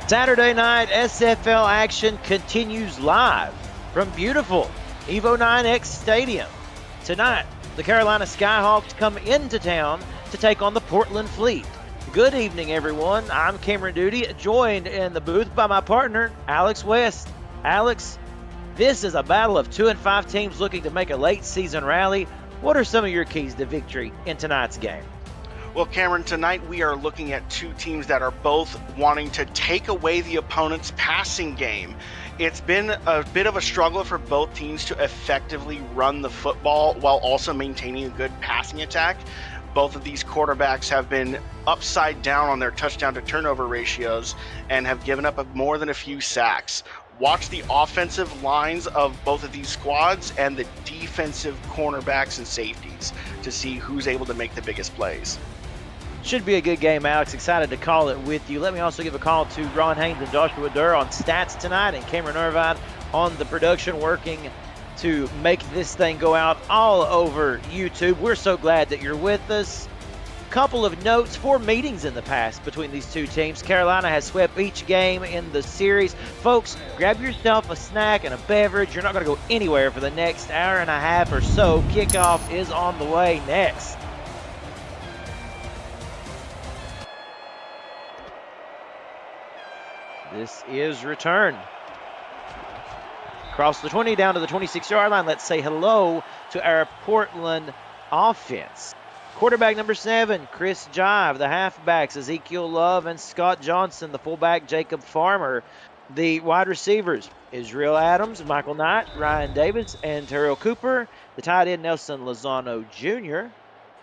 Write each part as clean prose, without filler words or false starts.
Saturday night SFL action continues live from beautiful Evo 9X Stadium. Tonight, the Carolina Skyhawks come into town to take on the Portland Fleet. Good evening, everyone. I'm Cameron Duty, joined in the booth by my partner, Alex West. Alex, this is a battle of 2 and 5 teams looking to make a late season rally. What are some of your keys to victory in tonight's game? Well, Cameron, tonight we are looking at two teams that are both wanting to take away the opponent's passing game. It's been a bit of a struggle for both teams to effectively run the football while also maintaining a good passing attack. Both of these quarterbacks have been upside down on their touchdown to turnover ratios and have given up more than a few sacks. Watch the offensive lines of both of these squads and the defensive cornerbacks and safeties to see who's able to make the biggest plays. Should be a good game, Alex. Excited to call it with you. Let me also give a call to Ron Haynes and Joshua Durr on stats tonight, and Cameron Irvine on the production, working to make this thing go out all over YouTube. We're so glad that you're with us. Couple of notes: 4 meetings in the past between these two teams. Carolina has swept each game in the series. Folks, grab yourself a snack and a beverage. You're not going to go anywhere for the next hour and a half or so. Kickoff is on the way next. This is return. Across the 20 down to the 26-yard line. Let's say hello to our Portland offense. Quarterback number 7, Chris Jive. The halfbacks, Ezekiel Love and Scott Johnson. The fullback, Jacob Farmer. The wide receivers, Israel Adams, Michael Knight, Ryan Davis, and Terrell Cooper. The tight end, Nelson Lozano Jr.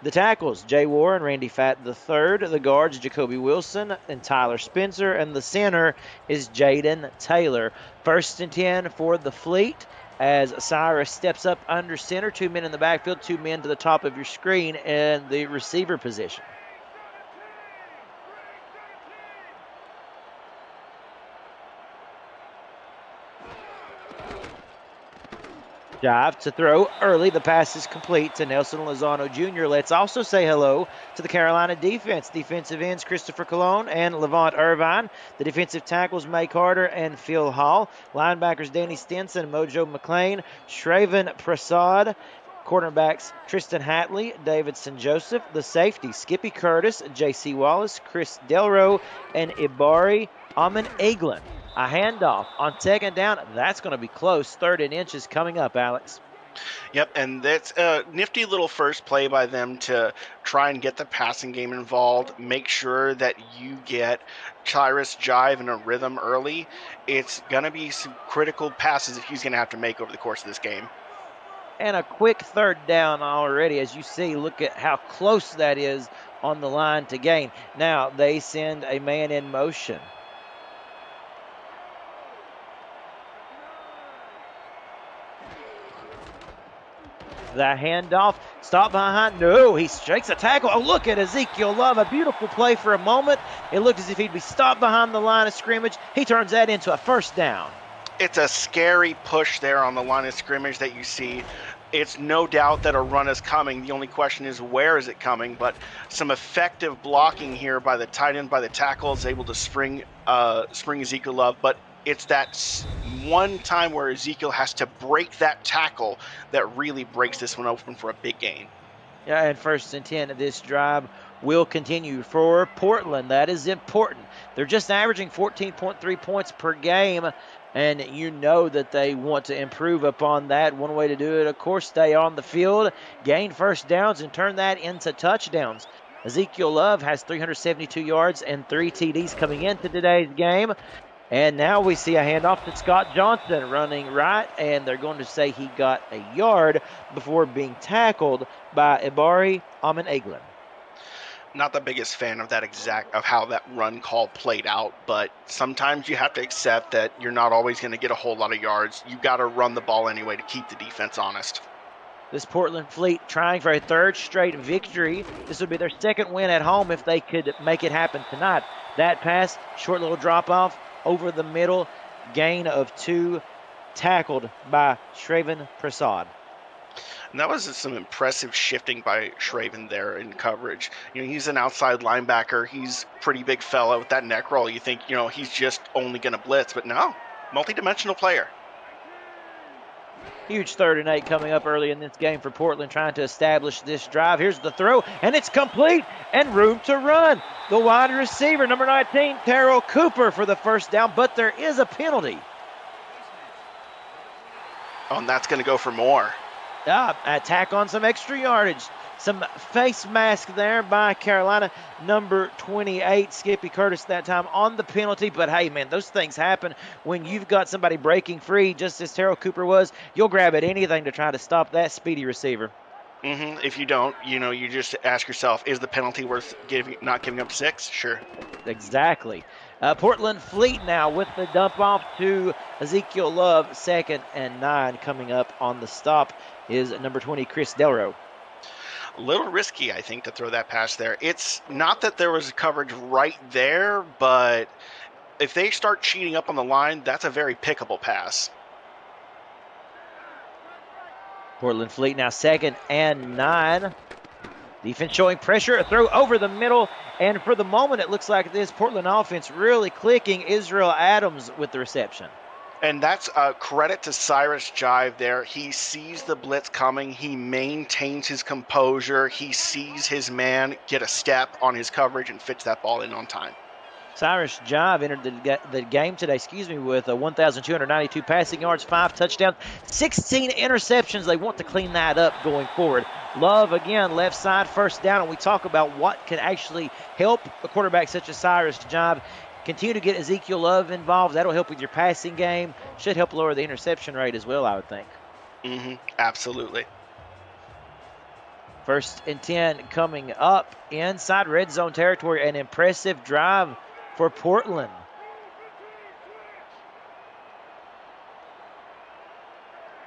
The tackles, Jay Warren, Randy Fatt III. The guards, Jacoby Wilson and Tyler Spencer. And the center is Jaden Taylor. 1st and 10 for the Fleet as Cyrus steps up under center. 2 men in the backfield, 2 men to the top of your screen in the receiver position. Jive to throw early. The pass is complete to Nelson Lozano Jr. Let's also say hello to the Carolina defense. Defensive ends Christopher Colon and Levant Irvine. The defensive tackles May Carter and Phil Hall. Linebackers Danny Stinson, Mojo McClain, Shraven Prasad. Cornerbacks Tristan Hatley, Davidson Joseph. The safety Skippy Curtis, J.C. Wallace, Chris Delro, and Ibari Amin Eglin. A handoff on 2nd down. That's going to be close. 3rd and inches coming up, Alex. Yep, and that's a nifty little first play by them to try and get the passing game involved, make sure that you get Cyrus Jive in a rhythm early. It's going to be some critical passes that he's going to have to make over the course of this game. And a quick 3rd down already. As you see, look at how close that is on the line to gain. Now they send a man in motion. The handoff, stop behind, no, he strikes a tackle. Oh, look at Ezekiel Love, a beautiful play for a moment. It looked as if he'd be stopped behind the line of scrimmage. He turns that into a 1st down. It's a scary push there on the line of scrimmage that you see. It's no doubt that a run is coming. The only question is, where is it coming? But some effective blocking here by the tight end, by the tackle, is able to spring Ezekiel Love. But it's that one time where Ezekiel has to break that tackle that really breaks this one open for a big gain. Yeah, and 1st and 10 of this drive will continue for Portland. That is important. They're just averaging 14.3 points per game, and you know that they want to improve upon that. One way to do it, of course, stay on the field, gain 1st downs, and turn that into touchdowns. Ezekiel Love has 372 yards and 3 TDs coming into today's game. And now we see a handoff to Scott Johnson running right, and they're going to say he got a yard before being tackled by Ibari Amin Eglin. Not the biggest fan of of how that run call played out, but sometimes you have to accept that you're not always going to get a whole lot of yards. You got to run the ball anyway to keep the defense honest. This Portland Fleet trying for a 3rd straight victory. This would be their 2nd win at home if they could make it happen tonight. That pass, short little drop off over the middle, gain of 2, tackled by Shraven Prasad. And that was some impressive shifting by Schraven there in coverage. You know, he's an outside linebacker. He's pretty big fella with that neck roll. You think, you know, he's just only going to blitz, but no, multi-dimensional player. Huge 3rd and 8 coming up early in this game for Portland, trying to establish this drive. Here's the throw, and it's complete and room to run. The wide receiver, number 19, Terrell Cooper, for the first down, but there is a penalty. Oh, and that's going to go for more. Attack on some extra yardage. Some face mask there by Carolina. Number 28, Skippy Curtis, that time on the penalty. But, hey, man, those things happen when you've got somebody breaking free, just as Terrell Cooper was. You'll grab at anything to try to stop that speedy receiver. If you don't, you know, you just ask yourself, is the penalty worth not giving up 6? Sure. Exactly. Portland Fleet now with the dump off to Ezekiel Love. 2nd and 9 coming up on the stop is number 20, Chris Delro. A little risky, I think, to throw that pass there. It's not that there was coverage right there, but if they start cheating up on the line, that's a very pickable pass. Portland Fleet now 2nd and 9. Defense showing pressure, a throw over the middle, and for the moment it looks like this Portland offense really clicking. Israel Adams with the reception. And that's a credit to Cyrus Jive there. He sees the blitz coming. He maintains his composure. He sees his man get a step on his coverage and fits that ball in on time. Cyrus Jive entered the game today, with 1,292 passing yards, 5 touchdowns, 16 interceptions. They want to clean that up going forward. Love, again, left side, first down, and we talk about what can actually help a quarterback such as Cyrus Jive. Continue to get Ezekiel Love involved. That'll help with your passing game. Should help lower the interception rate as well, I would think. Absolutely. 1st and 10 coming up inside red zone territory. An impressive drive for Portland.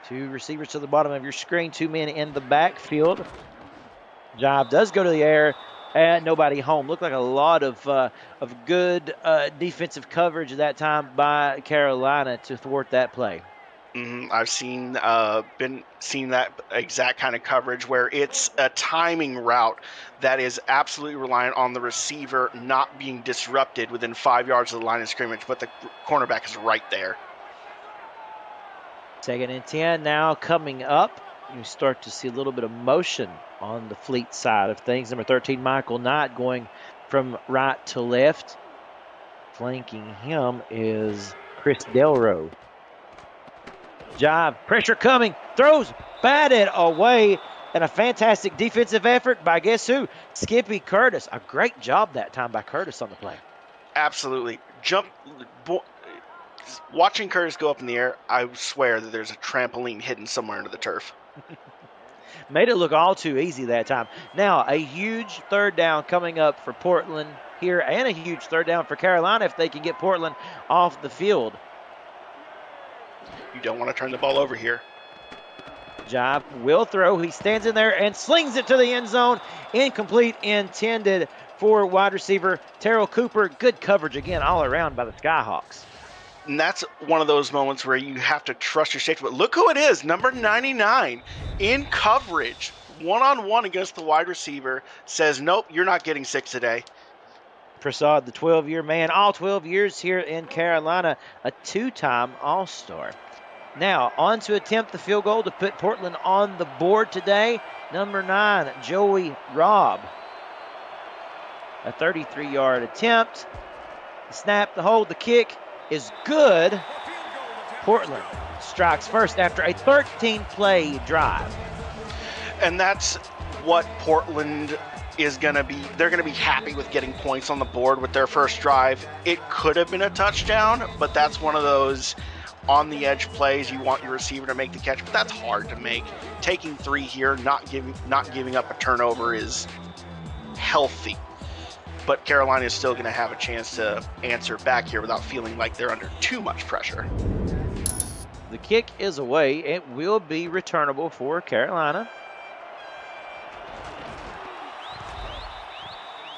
Two receivers to the bottom of your screen. 2 men in the backfield. Jive does go to the air. And nobody home. Looked like a lot of good defensive coverage at that time by Carolina to thwart that play. I've seen that exact kind of coverage where it's a timing route that is absolutely reliant on the receiver not being disrupted within 5 yards of the line of scrimmage, but the cornerback is right there. 2nd and 10 now coming up. You start to see a little bit of motion on the Fleet side of things. Number 13, Michael Knight, going from right to left. Flanking him is Chris Delro. Jive, pressure coming, throws, batted away, and a fantastic defensive effort by guess who? Skippy Curtis. A great job that time by Curtis on the play. Absolutely. Watching Curtis go up in the air, I swear that there's a trampoline hidden somewhere under the turf. Made it look all too easy that time. Now, a huge 3rd down coming up for Portland here, and a huge 3rd down for Carolina if they can get Portland off the field. You don't want to turn the ball over here. Jive will throw. He stands in there and slings it to the end zone. Incomplete, intended for wide receiver Terrell Cooper. Good coverage again all around by the Skyhawks. And that's one of those moments where you have to trust your safety. But look who it is, number 99, in coverage, one-on-one against the wide receiver, says, nope, you're not getting 6 today. Prasad, the 12-year man, all 12 years here in Carolina, a 2-time All-Star. Now, on to attempt the field goal to put Portland on the board today. Number 9, Joey Robb. A 33-yard attempt. The snap, the hold, the kick is good. Portland strikes first after a 13-play drive. And that's what Portland is going to be. They're going to be happy with getting points on the board with their first drive. It could have been a touchdown, but that's one of those on-the-edge plays. You want your receiver to make the catch, but that's hard to make. Taking 3 here, not giving up a turnover is healthy. But Carolina is still going to have a chance to answer back here without feeling like they're under too much pressure. The kick is away. It will be returnable for Carolina.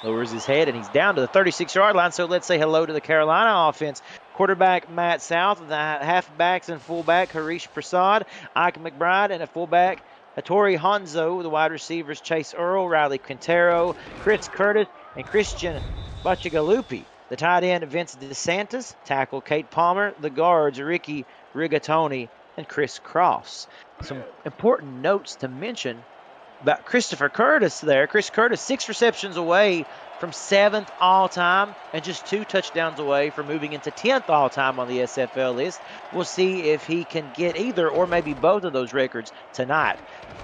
Lowers his head, and he's down to the 36-yard line, so let's say hello to the Carolina offense. Quarterback Matt South, the halfbacks and fullback Harish Prasad, Ike McBride, and a fullback Hattori Hanzo. The wide receivers, Chase Earl, Riley Quintero, Chris Curtis, and Christian Bacigalupi. The tight end, Vince DeSantis. Tackle, Kate Palmer. The guards, Ricky Rigatoni and Chris Cross. Some important notes to mention about Christopher Curtis there. Chris Curtis, 6 receptions away from 7th all-time and just 2 touchdowns away from moving into 10th all-time on the SFL list. We'll see if he can get either or maybe both of those records tonight.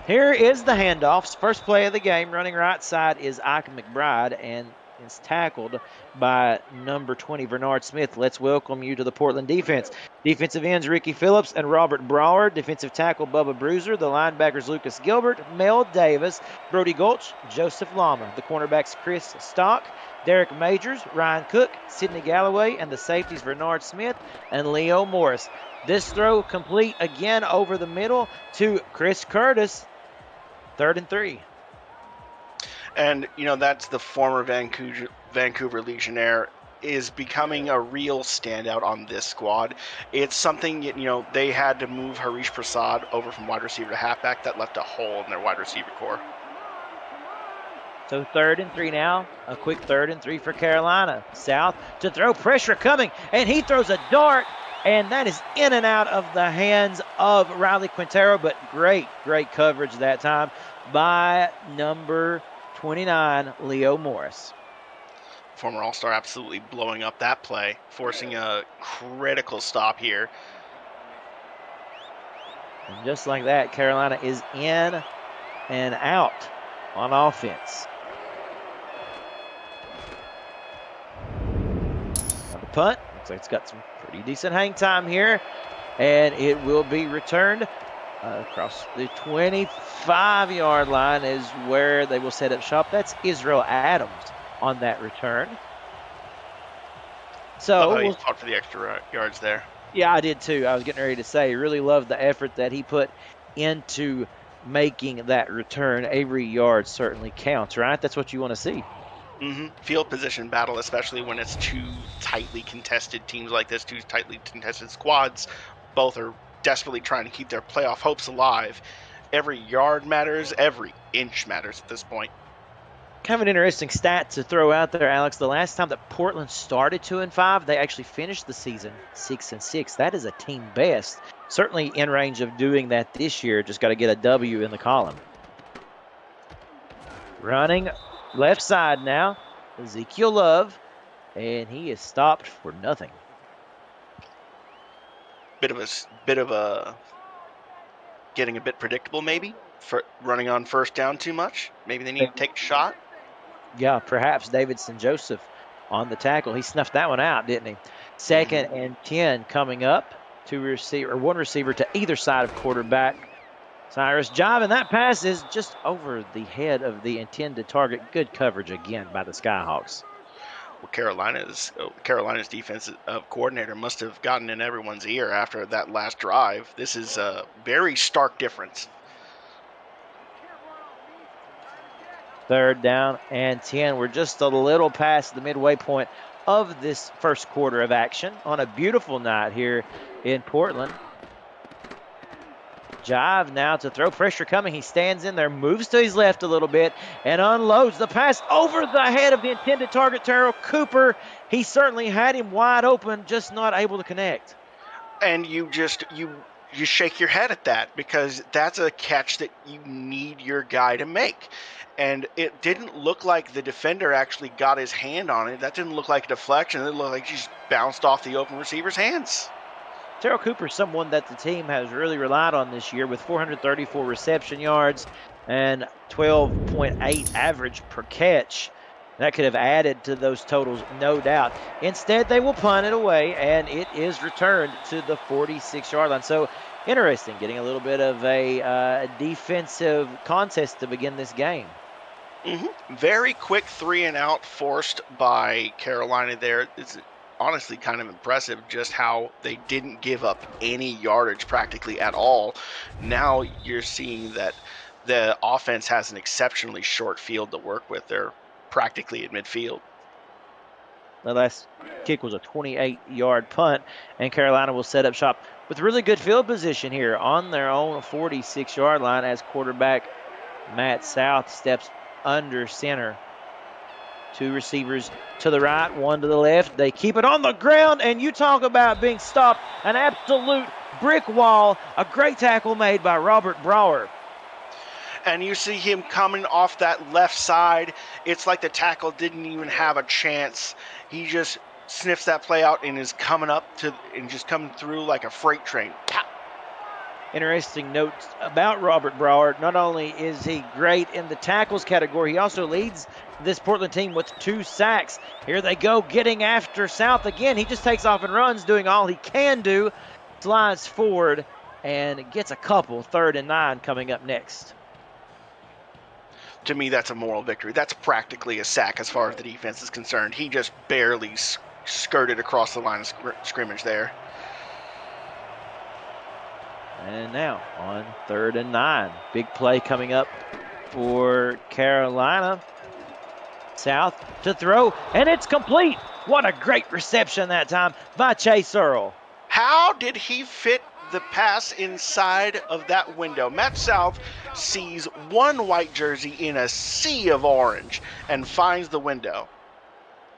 Here is the handoffs. First play of the game, running right side is Ike McBride, and is tackled by number 20, Bernard Smith. Let's welcome you to the Portland defense. Defensive ends, Ricky Phillips and Robert Brower. Defensive tackle, Bubba Bruiser. The linebackers, Lucas Gilbert, Mel Davis, Brody Gulch, Joseph Lama. The cornerbacks, Chris Stock, Derek Majors, Ryan Cook, Sidney Galloway, and the safeties, Bernard Smith and Leo Morris. This throw complete again over the middle to Chris Curtis. 3rd and 3. And, that's the former Vancouver Legionnaire is becoming a real standout on this squad. It's something, they had to move Harish Prasad over from wide receiver to halfback. That left a hole in their wide receiver core. So 3rd and 3 now. A quick 3rd and 3 for Carolina. South to throw, pressure coming, and he throws a dart, and that is in and out of the hands of Riley Quintero, but great coverage that time by number 29, Leo Morris. Former All-Star absolutely blowing up that play, forcing a critical stop here. And just like that, Carolina is in and out on offense. Now the punt, looks like it's got some pretty decent hang time here, and it will be returned across the 25-yard line is where they will set up shop. That's Israel Adams on that return. So he fought for the extra yards there. Yeah, I did too. I was getting ready to say, really loved the effort that he put into making that return. Every yard certainly counts, right? That's what you want to see. Field position battle, especially when it's 2 tightly contested teams like this, 2 tightly contested squads. Both are desperately trying to keep their playoff hopes alive. Every yard matters, every inch matters at this point. Kind of an interesting stat to throw out there, Alex. The last time that Portland started 2-5, they actually finished the season 6-6. That is a team best. Certainly in range of doing that this year. Just got to get a W in the column. Running left side now, Ezekiel Love, and he is stopped for nothing. Bit of a getting a bit predictable, maybe, for running on first down too much. Maybe they need to take a shot. Yeah, perhaps Davidson Joseph on the tackle. He snuffed that one out, didn't he? 2nd and 10 coming up. 1 receiver to either side of quarterback. Cyrus Jive, and that pass is just over the head of the intended target. Good coverage again by the Skyhawks. Well, Carolina's defensive coordinator must have gotten in everyone's ear after that last drive. This is a very stark difference. 3rd down and 10. We're just a little past the midway point of this first quarter of action on a beautiful night here in Portland. Jive now to throw, pressure coming. He stands in there, moves to his left a little bit, and unloads the pass over the head of the intended target, Terrell Cooper. He certainly had him wide open, just not able to connect. And you shake your head at that, because that's a catch that you need your guy to make. And it didn't look like the defender actually got his hand on it. That didn't look like a deflection. It looked like he just bounced off the open receiver's hands. Terrell Cooper is someone that the team has really relied on this year with 434 reception yards and 12.8 average per catch. That could have added to those totals, no doubt. Instead, they will punt it away, and it is returned to the 46-yard line. So, interesting, getting a little bit of a defensive contest to begin this game. Very quick 3-and-out forced by Carolina there. It's honestly kind of impressive just how they didn't give up any yardage practically at all. Now you're seeing that the offense has an exceptionally short field to work with. They're practically at midfield. The last kick was a 28-yard punt, and Carolina will set up shop with really good field position here on their own 46-yard line as quarterback Matt South steps under center. 2 receivers to the right, 1 to the left. They keep it on the ground, and you talk about being stopped. An absolute brick wall. A great tackle made by Robert Brower. And you see him coming off that left side. It's like the tackle didn't even have a chance. He just sniffs that play out and is coming up to and just coming through like a freight train. Pop. Interesting note about Robert Brower. Not only is he great in the tackles category, he also leads this Portland team with 2 sacks. Here they go, getting after South again. He just takes off and runs, doing all he can do. Slides forward and gets a couple. 3rd and 9 coming up next. To me, that's a moral victory. That's practically a sack as far as the defense is concerned. He just barely skirted across the line of scrimmage there. And now on 3rd and 9. Big play coming up for Carolina. South to throw, and it's complete. What a great reception that time by Chase Earl. How did he fit the pass inside of that window? Matt South sees one white jersey in a sea of orange and finds the window.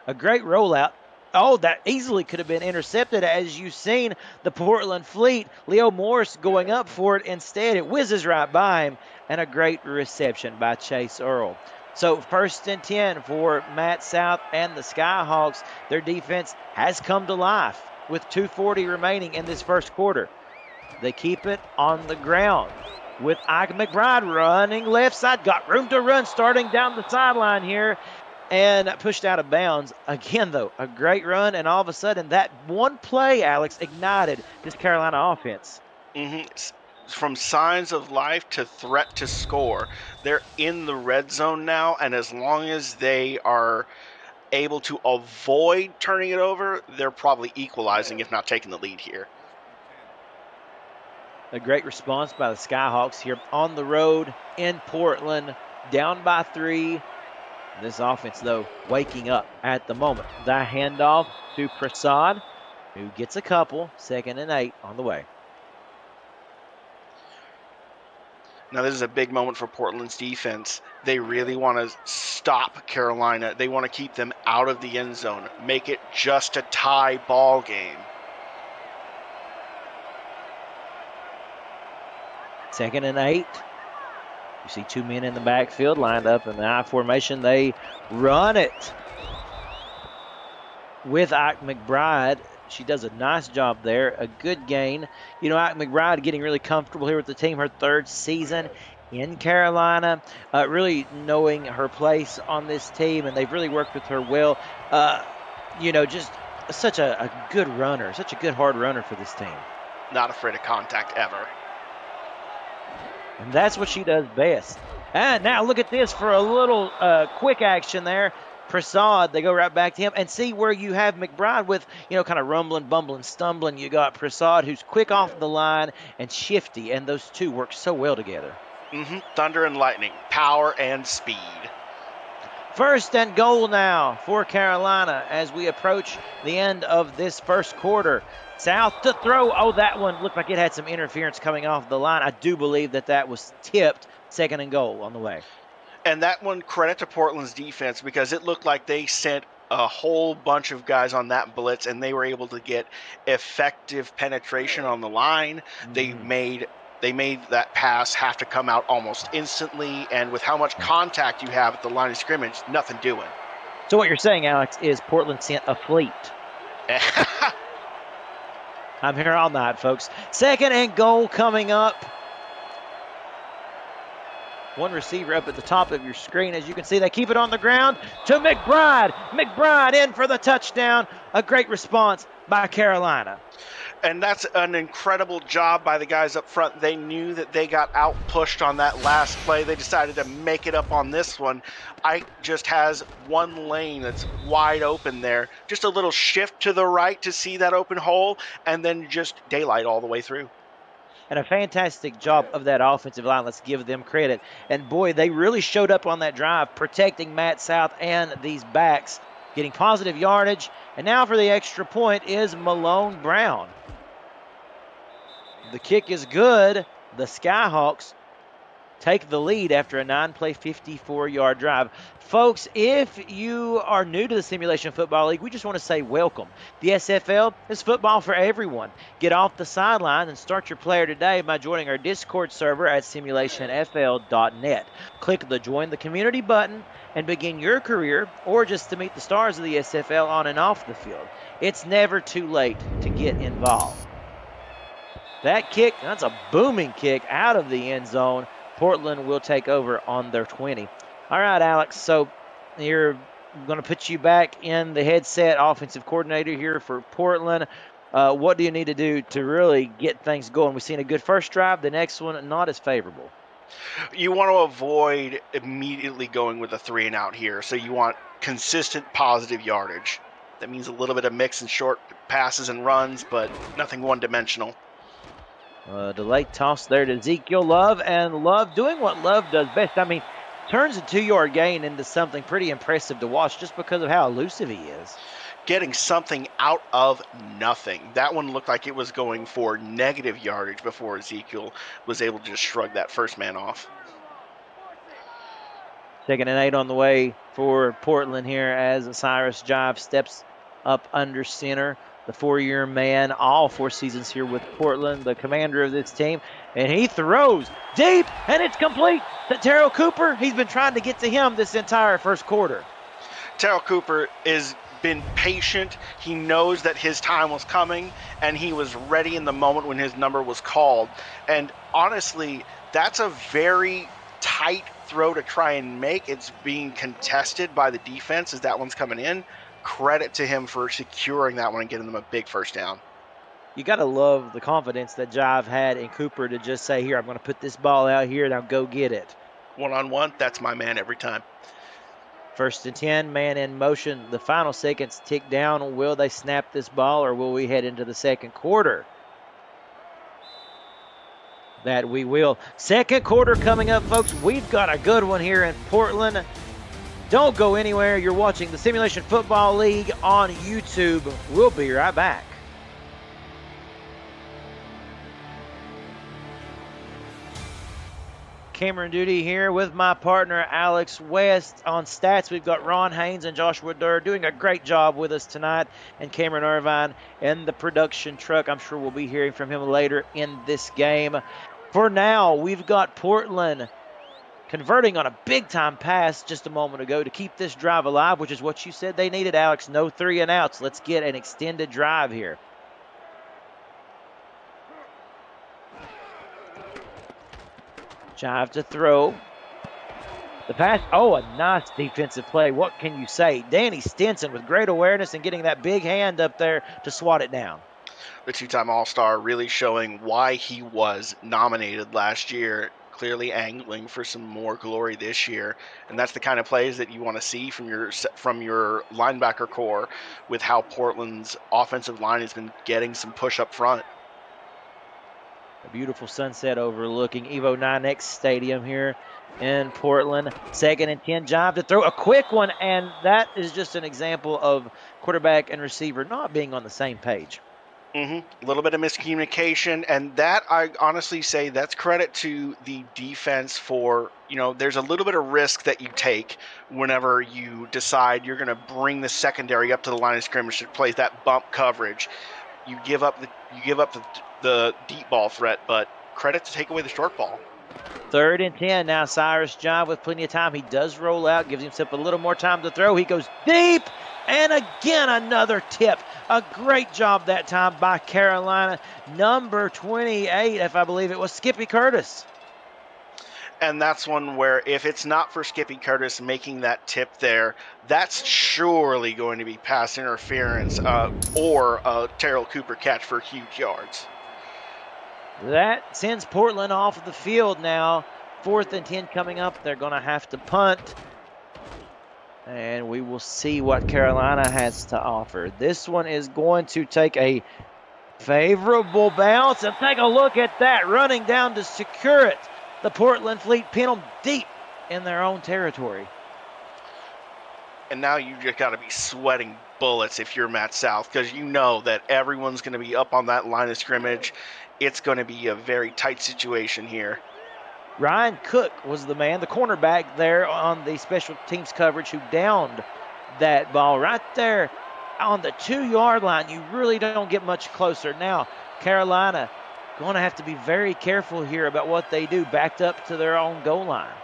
A great rollout. Oh, that easily could have been intercepted. As you've seen, the Portland Fleet, Leo Morris going up for it. Instead, it whizzes right by him, and a great reception by Chase Earl. So 1st and 10 for Matt South and the Skyhawks. Their defense has come to life with 2:40 remaining in this first quarter. They keep it on the ground with Ike McBride running left side. Got room to run starting down the sideline here and pushed out of bounds. Again, though, a great run, and all of a sudden that one play, Alex, ignited this Carolina offense. From signs of life to threat to score. They're in the red zone now, and as long as they are able to avoid turning it over, they're probably equalizing, if not taking the lead here. A great response by the Skyhawks here on the road in Portland, down by 3. This offense, though, waking up at the moment. The handoff to Prasad, who gets a couple. 2nd and 8 on the way. Now, this is a big moment for Portland's defense. They really want to stop Carolina. They want to keep them out of the end zone, make it just a tie ball game. 2nd and 8. You see 2 men in the backfield lined up in the I formation. They run it with Ike McBride. She does a nice job there. A good gain. You know, Ike McBride getting really comfortable here with the team. Her 3rd season in Carolina. Really knowing her place on this team, and they've really worked with her well. You know, just such a good runner. Such a good hard runner for this team. Not afraid of contact ever. And that's what she does best. And now look at this for a little quick action there. Prasad, they go right back to him. And see where you have McBride with, you know, kind of rumbling, bumbling, stumbling. You got Prasad, who's quick off the line and shifty. And those two work so well together. Thunder and lightning, power and speed. 1st and goal now for Carolina as we approach the end of this first quarter. South to throw. Oh, that one looked like it had some interference coming off the line. I do believe that was tipped. 2nd and goal on the way. And that one, credit to Portland's defense, because it looked like they sent a whole bunch of guys on that blitz, and they were able to get effective penetration on the line. They made that pass have to come out almost instantly, and with how much contact you have at the line of scrimmage, nothing doing. So what you're saying, Alex, is Portland sent a fleet. I'm here all night, folks. 2nd and goal coming up. One receiver up at the top of your screen. As you can see, they keep it on the ground to McBride. McBride in for the touchdown. A great response by Carolina. And that's an incredible job by the guys up front. They knew that they got out-pushed on that last play. They decided to make it up on this one. Ike just has one lane that's wide open there. Just a little shift to the right to see that open hole, and then just daylight all the way through. And a fantastic job of that offensive line. Let's give them credit. And, boy, they really showed up on that drive, protecting Matt South and these backs, getting positive yardage. And now for the extra point is Malone Brown. The kick is good. The Skyhawks take the lead after a 9-play, 54-yard drive. Folks, if you are new to the Simulation Football League, we just want to say welcome. The SFL is football for everyone. Get off the sideline and start your player today by joining our Discord server at simulationfl.net. Click the Join the Community button and begin your career, or just to meet the stars of the SFL on and off the field. It's never too late to get involved. That kick, that's a booming kick out of the end zone. Portland will take over on their 20. All right, Alex, so you're going to put you back in the headset, offensive coordinator here for Portland. What do you need to do to really get things going? We've seen a good first drive. The next one, not as favorable. You want to avoid immediately going with a 3-and-out here, so you want consistent positive yardage. That means a little bit of mix and short passes and runs, but nothing one-dimensional. Delayed toss there to Ezekiel Love, and Love doing what Love does best. I mean, turns a 2-yard gain into something pretty impressive to watch just because of how elusive he is. Getting something out of nothing. That one looked like it was going for negative yardage before Ezekiel was able to just shrug that first man off. 2nd and 8 on the way for Portland here as Cyrus Jive steps up under center. The 4-year man, all 4 seasons here with Portland, the commander of this team. And he throws deep, and it's complete to Terrell Cooper. He's been trying to get to him this entire first quarter. Terrell Cooper has been patient. He knows that his time was coming, and he was ready in the moment when his number was called. And honestly, that's a very tight throw to try and make. It's being contested by the defense as that one's coming in. Credit to him for securing that one and getting them a big first down. You got to love the confidence that Jive had in Cooper to just say, here, I'm going to put this ball out here, now go get it. One-on-one, that's my man every time. 1st and 10, man in motion. The final seconds tick down. Will they snap this ball, or will we head into the second quarter? That we will. Second quarter coming up, folks. We've got a good one here in Portland. Don't go anywhere. You're watching the Simulation Football League on YouTube. We'll be right back. Cameron Duty here with my partner Alex West. On stats, we've got Ron Haynes and Joshua Durr doing a great job with us tonight, and Cameron Irvine in the production truck. I'm sure we'll be hearing from him later in this game. For now, we've got Portland converting on a big-time pass just a moment ago to keep this drive alive, which is what you said they needed, Alex. No 3-and-outs. Let's get an extended drive here. Jive to throw. The pass, oh, a nice defensive play. What can you say? Danny Stinson with great awareness and getting that big hand up there to swat it down. The 2-time All-Star really showing why he was nominated last year, clearly angling for some more glory this year. And that's the kind of plays that you want to see from your linebacker core with how Portland's offensive line has been getting some push up front. A beautiful sunset overlooking Evo 9X Stadium here in Portland. 2nd and 10, Jive to throw a quick one, and that is just an example of quarterback and receiver not being on the same page. A little bit of miscommunication, and that I honestly say that's credit to the defense for, there's a little bit of risk that you take whenever you decide you're going to bring the secondary up to the line of scrimmage that plays that bump coverage. You give up the deep ball threat, but credit to take away the short ball. 3rd and 10 now. Cyrus Jive with plenty of time. He does roll out, gives himself a little more time to throw. He goes deep, and again another tip. A great job that time by Carolina. Number 28, if I believe it was Skippy Curtis. And that's one where if it's not for Skippy Curtis making that tip there, that's surely going to be pass interference or a Terrell Cooper catch for huge yards. That sends Portland off the field now. 4th and 10 coming up. They're going to have to punt. And we will see what Carolina has to offer. This one is going to take a favorable bounce. And take a look at that, running down to secure it. The Portland Fleet pin them deep in their own territory. And now you just got to be sweating bullets if you're Matt South, because you know that everyone's going to be up on that line of scrimmage. it's going to be a very tight situation here. Ryan Cook was the man, the cornerback there on the special teams coverage who downed that ball right there on the 2-yard line. You really don't get much closer. Now, Carolina going to have to be very careful here about what they do, backed up to their own goal line.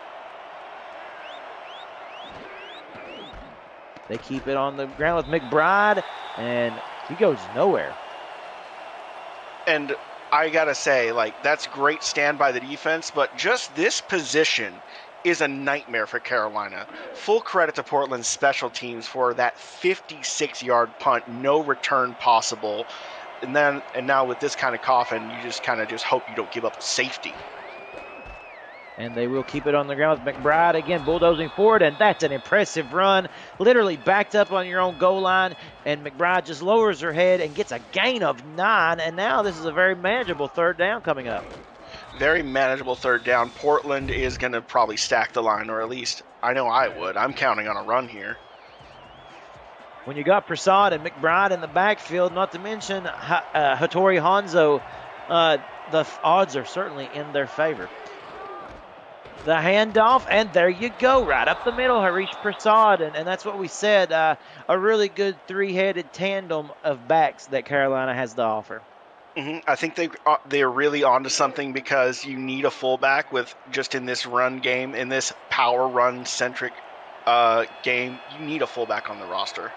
They keep it on the ground with McBride, and he goes nowhere. And I got to say, like, that's great stand by the defense, but just this position is a nightmare for Carolina. Full credit to Portland's special teams for that 56-yard punt, no return possible. And now with this kind of coffin, you just kind of hope you don't give up safety. And they will keep it on the ground with McBride again bulldozing forward, and that's an impressive run. Literally backed up on your own goal line, and McBride just lowers her head and gets a gain of 9, and now this is a very manageable third down coming up. Very manageable third down. Portland is going to probably stack the line, or at least I know I would. I'm counting on a run here. When you got Prasad and McBride in the backfield, not to mention Hattori Hanzo, the odds are certainly in their favor. The handoff, and there you go, right up the middle, Harish Prasad, and that's what we said, a really good three-headed tandem of backs that Carolina has to offer. I think they're really onto something, because you need a fullback with just in this run game, in this power run-centric game, you need a fullback on the roster.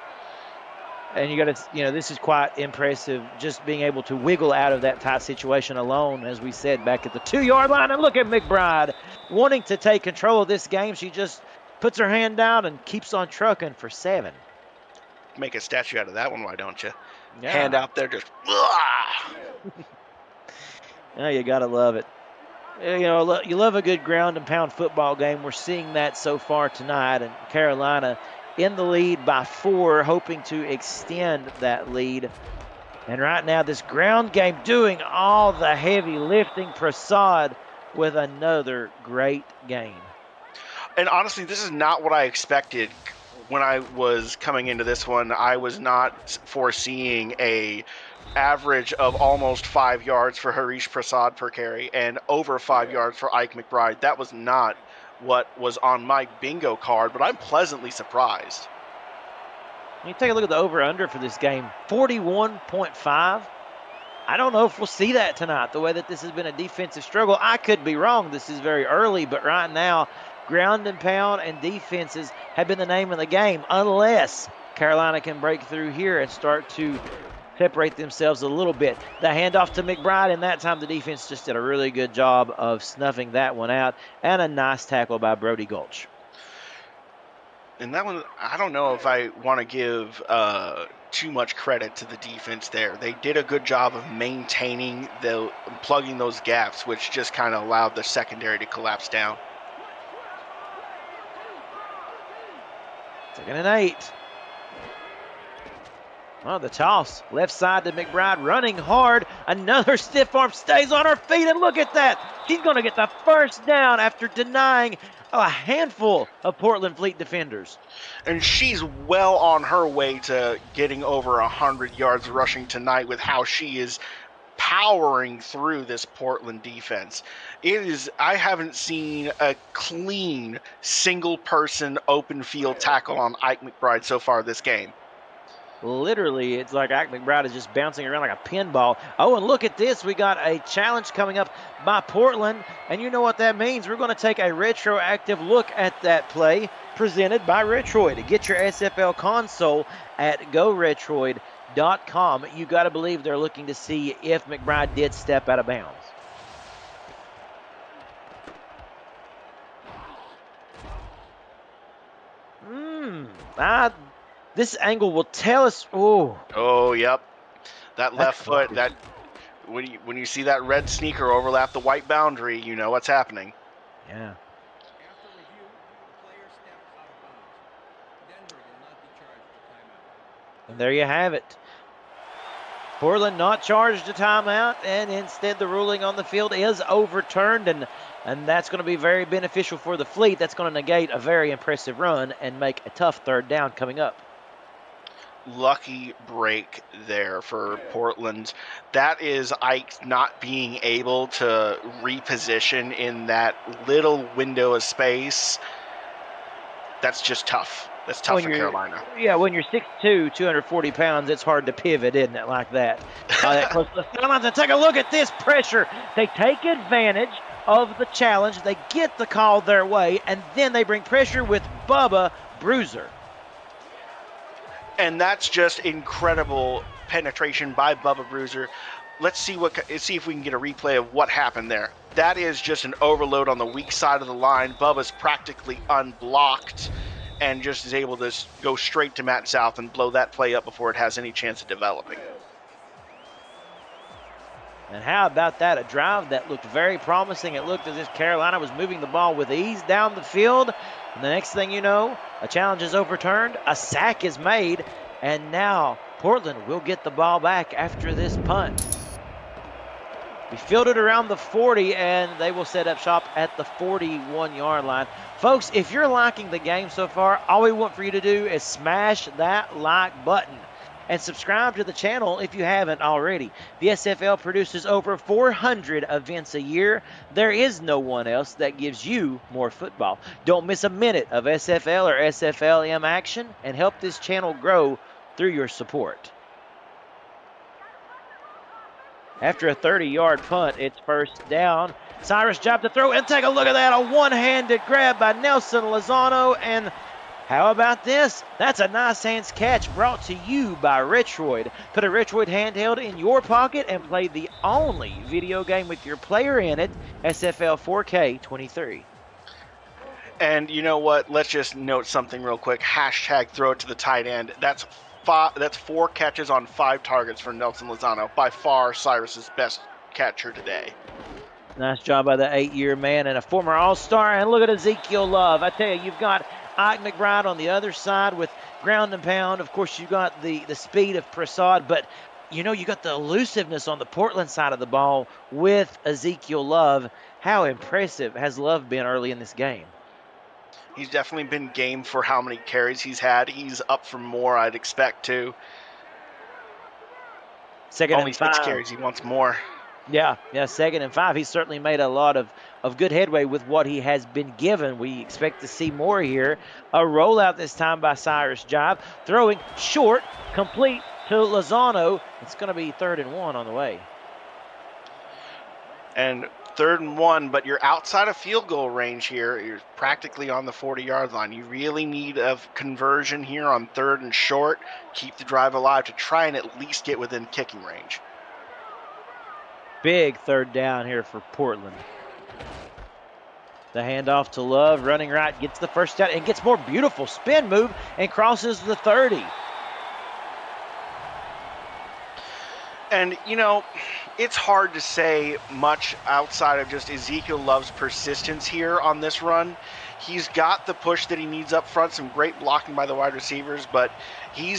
And you got to, this is quite impressive, just being able to wiggle out of that tight situation alone, as we said, back at the 2-yard line. And look at McBride wanting to take control of this game. She just puts her hand down and keeps on trucking for 7. Make a statue out of that one, why don't you? Yeah. Hand out there, just. Yeah, you got to love it. You love a good ground and pound football game. We're seeing that so far tonight, and Carolina in the lead by 4, hoping to extend that lead. And right now, this ground game doing all the heavy lifting. Prasad with another great game. And honestly, this is not what I expected when I was coming into this one. I was not foreseeing a average of almost 5 yards for Harish Prasad per carry and over 5 yards for Ike McBride. That was not what was on my bingo card, but I'm pleasantly surprised. You take a look at the over-under for this game, 41.5. I don't know if we'll see that tonight, the way that this has been a defensive struggle. I could be wrong. This is very early, but right now, ground and pound and defenses have been the name of the game, unless Carolina can break through here and start to separate themselves a little bit. The handoff to McBride, and that time the defense just did a really good job of snuffing that one out, and a nice tackle by Brody Gulch. And that one, I don't know if I want to give too much credit to the defense there. They did a good job of maintaining plugging those gaps, which just kind of allowed the secondary to collapse down. 2nd and 8. Oh, the toss. Left side to McBride, running hard. Another stiff arm, stays on her feet, and look at that. She's going to get the first down after denying a handful of Portland Fleet defenders. And she's well on her way to getting over 100 yards rushing tonight with how she is powering through this Portland defense. I haven't seen a clean single-person open field tackle on Ike McBride so far this game. Literally, it's like Ike McBride is just bouncing around like a pinball. Oh, and look at this. We got a challenge coming up by Portland, and you know what that means. We're going to take a retroactive look at that play presented by Retroid. Get your SFL console at goretroid.com. You got to believe they're looking to see if McBride did step out of bounds. This angle will tell us. Oh, yep. That left foot. That when you see that red sneaker overlap the white boundary, you know what's happening. Yeah. And there you have it. Portland not charged a timeout, and instead the ruling on the field is overturned, and that's going to be very beneficial for the Fleet. That's going to negate a very impressive run and make a tough third down coming up. lucky break there for Portland. That is Ike not being able to reposition in that little window of space. That's just tough. That's tough for Carolina. Yeah, when you're 6'2", 240 pounds, it's hard to pivot, isn't it, like that? That close to the sidelines. And take a look at this pressure. They take advantage of the challenge. They get the call their way, and then they bring pressure with Bubba Bruiser. And that's just incredible penetration by Bubba Bruiser. Let's see if we can get a replay of what happened there. That is just an overload on the weak side of the line. Bubba's practically unblocked and just is able to go straight to Matt South and blow that play up before it has any chance of developing. And how about that? A drive that looked very promising. It looked as if Carolina was moving the ball with ease down the field. And the next thing you know, a challenge is overturned, a sack is made, and now Portland will get the ball back after this punt. We fielded around the 40, and they will set up shop at the 41-yard line. Folks, if you're liking the game so far, all we want for you to do is smash that like button and subscribe to the channel if you haven't already. The SFL produces over 400 events a year. There is no one else that gives you more football. Don't miss a minute of SFL or SFLM action and help this channel grow through your support. After a 30-yard punt, it's first down. Cyrus Jive to throw, and take a look at that. A one-handed grab by Nelson Lozano, and how about this? That's a nice hands catch brought to you by Retroid. Put a Retroid handheld in your pocket and play the only video game with your player in it, SFL 4K 23. And you know what? Let's just note something real quick. Hashtag throw it to the tight end. That's 4 catches on 5 targets for Nelson Lozano. By far, Cyrus's best catcher today. Nice job by the 8-year man and a former All-Star. And look at Ezekiel Love. I tell you, you've got Ike McBride on the other side with ground and pound. Of course, you got the speed of Prasad, but you know, you got the elusiveness on the Portland side of the ball with Ezekiel Love. How impressive has Love been early in this game? He's definitely been game for how many carries he's had. He's up for more, I'd expect, too. Only 6 carries. He wants more. Yeah, 2nd and 5. He's certainly made a lot of good headway with what he has been given. We expect to see more here. A rollout this time by Cyrus Jive. Throwing short, complete to Lozano. It's going to be 3rd and 1 on the way. And 3rd and 1, but you're outside of field goal range here. You're practically on the 40-yard line. You really need a conversion here on 3rd and short. Keep the drive alive to try and at least get within kicking range. Big 3rd down here for Portland. The handoff to Love, running right, gets the first down and gets more beautiful spin move and crosses the 30. And, you know, it's hard to say much outside of just Ezekiel Love's persistence here on this run. He's got the push that he needs up front, some great blocking by the wide receivers, but he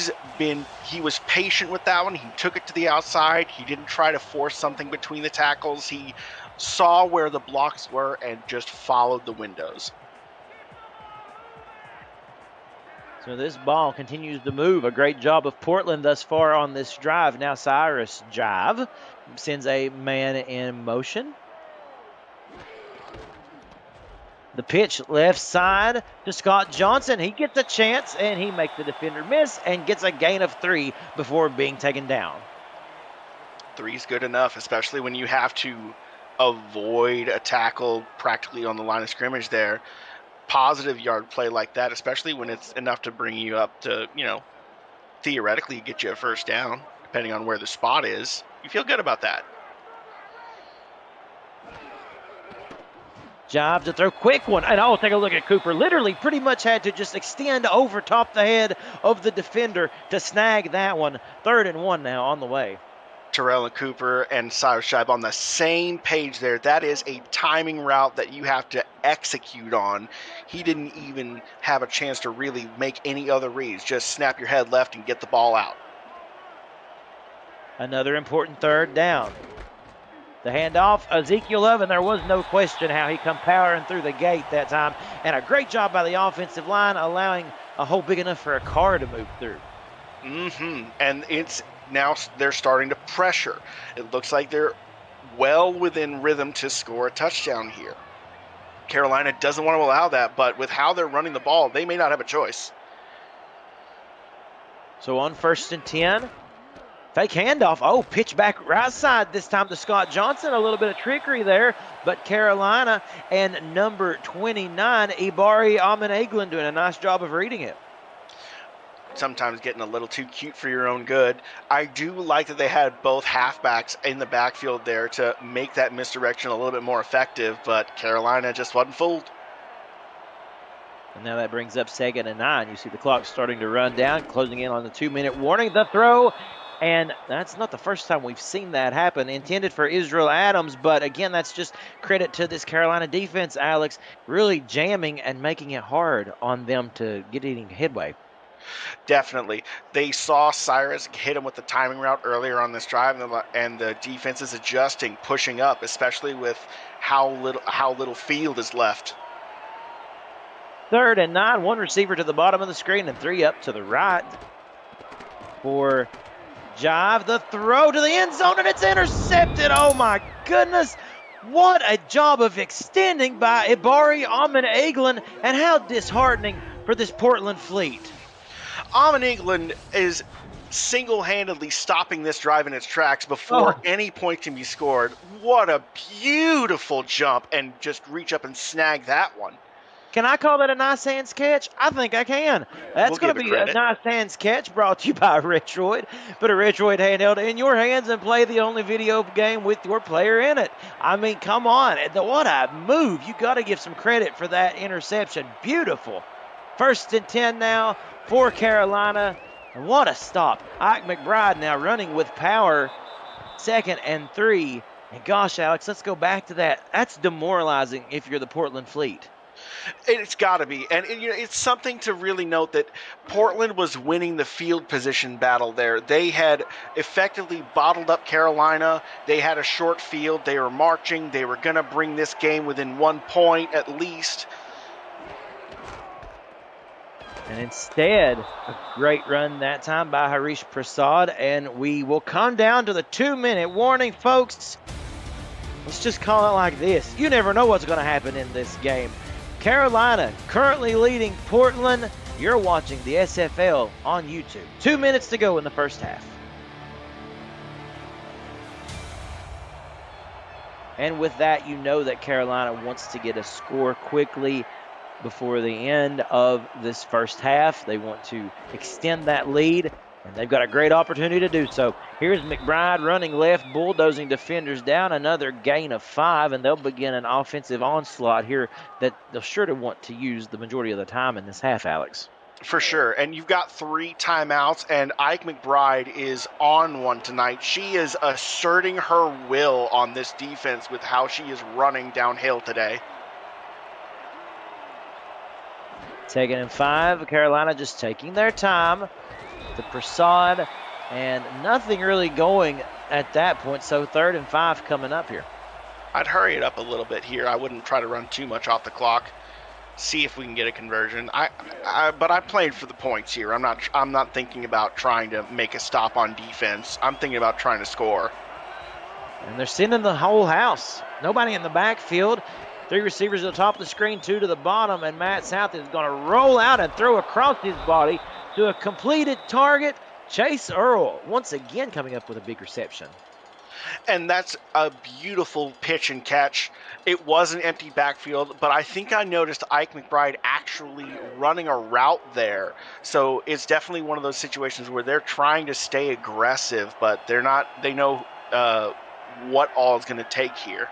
was patient with that one. He took it to the outside. He didn't try to force something between the tackles. He saw where the blocks were and just followed the windows. So this ball continues to move. A great job of Portland thus far on this drive. Now Cyrus Jive sends a man in motion. The pitch left side to Scott Johnson. He gets a chance, and he makes the defender miss and gets a gain of 3 before being taken down. 3's good enough, especially when you have to avoid a tackle practically on the line of scrimmage there. Positive yard play like that, especially when it's enough to bring you up to, you know, theoretically get you a 1st down, depending on where the spot is. You feel good about that. Jive to throw, quick one, and I'll take a look at Cooper. Literally pretty much had to just extend over top the head of the defender to snag that one. 3rd and 1 now on the way. Terrell and Cooper and Cyrus Jive on the same page there. That is a timing route that you have to execute on. He didn't even have a chance to really make any other reads. Just snap your head left and get the ball out. Another important 3rd down. The handoff, Ezekiel Love, and there was no question how he come powering through the gate that time. And a great job by the offensive line, allowing a hole big enough for a car to move through. And it's now they're starting to pressure. It looks like they're well within rhythm to score a touchdown here. Carolina doesn't want to allow that, but with how they're running the ball, they may not have a choice. So on 1st and 10, fake handoff. Oh, pitch back right side this time to Scott Johnson. A little bit of trickery there, but Carolina and number 29, Ibari Amin-Eglin, doing a nice job of reading it. Sometimes getting a little too cute for your own good. I do like that they had both halfbacks in the backfield there to make that misdirection a little bit more effective, but Carolina just wasn't fooled. And now that brings up 2nd and 9. You see the clock starting to run down, closing in on the 2-minute warning. The throw, and that's not the first time we've seen that happen. Intended for Israel Adams, but again, that's just credit to this Carolina defense, Alex, really jamming and making it hard on them to get any headway. Definitely. They saw Cyrus hit him with the timing route earlier on this drive, and the defense is adjusting, pushing up, especially with how little field is left. 3rd and 9, one receiver to the bottom of the screen and 3 up to the right for Jive. The throw to the end zone, and it's intercepted. Oh, my goodness. What a job of extending by Ibari Amin-Eglin, and how disheartening for this Portland fleet. Amin-Eglin is single-handedly stopping this drive in its tracks before any point can be scored. What a beautiful jump, and just reach up and snag that one. Can I call that a nice hands catch? I think I can. That's going to be a nice hands catch brought to you by Retroid. Put a Retroid handheld in your hands and play the only video game with your player in it. I mean, come on. What a move. You got to give some credit for that interception. Beautiful. 1st and 10 now for Carolina. And what a stop. Ike McBride now running with power. 2nd and 3. And gosh, Alex, let's go back to that. That's demoralizing if you're the Portland fleet. It's got to be. And it's something to really note that Portland was winning the field position battle there. They had effectively bottled up Carolina. They had a short field. They were marching. They were going to bring this game within 1 point at least. And instead, a great run that time by Harish Prasad. And we will come down to the 2-minute warning, folks. Let's just call it like this. You never know what's going to happen in this game. Carolina currently leading Portland. You're watching the SFL on YouTube. 2 minutes to go in the first half. And with that, you know that Carolina wants to get a score quickly before the end of this first half. They want to extend that lead, and they've got a great opportunity to do so. Here's McBride running left, bulldozing defenders down. Another gain of 5, and they'll begin an offensive onslaught here that they'll sure to want to use the majority of the time in this half, Alex. For sure. And you've got 3 timeouts, and Ike McBride is on one tonight. She is asserting her will on this defense with how she is running downhill today. 2nd and 5. Carolina just taking their time. The Prasad, and nothing really going at that point. So 3rd and 5 coming up here. I'd hurry it up a little bit here. I wouldn't try to run too much off the clock. See if we can get a conversion. But I played for the points here. I'm not thinking about trying to make a stop on defense. I'm thinking about trying to score. And they're sending the whole house. Nobody in the backfield. 3 receivers at the top of the screen, 2 to the bottom, and Matt South is going to roll out and throw across his body to a completed target. Chase Earl once again coming up with a big reception. And that's a beautiful pitch and catch. It was an empty backfield, but I think I noticed Ike McBride actually running a route there. So it's definitely one of those situations where they're trying to stay aggressive, but they're not. They know what all is going to take here.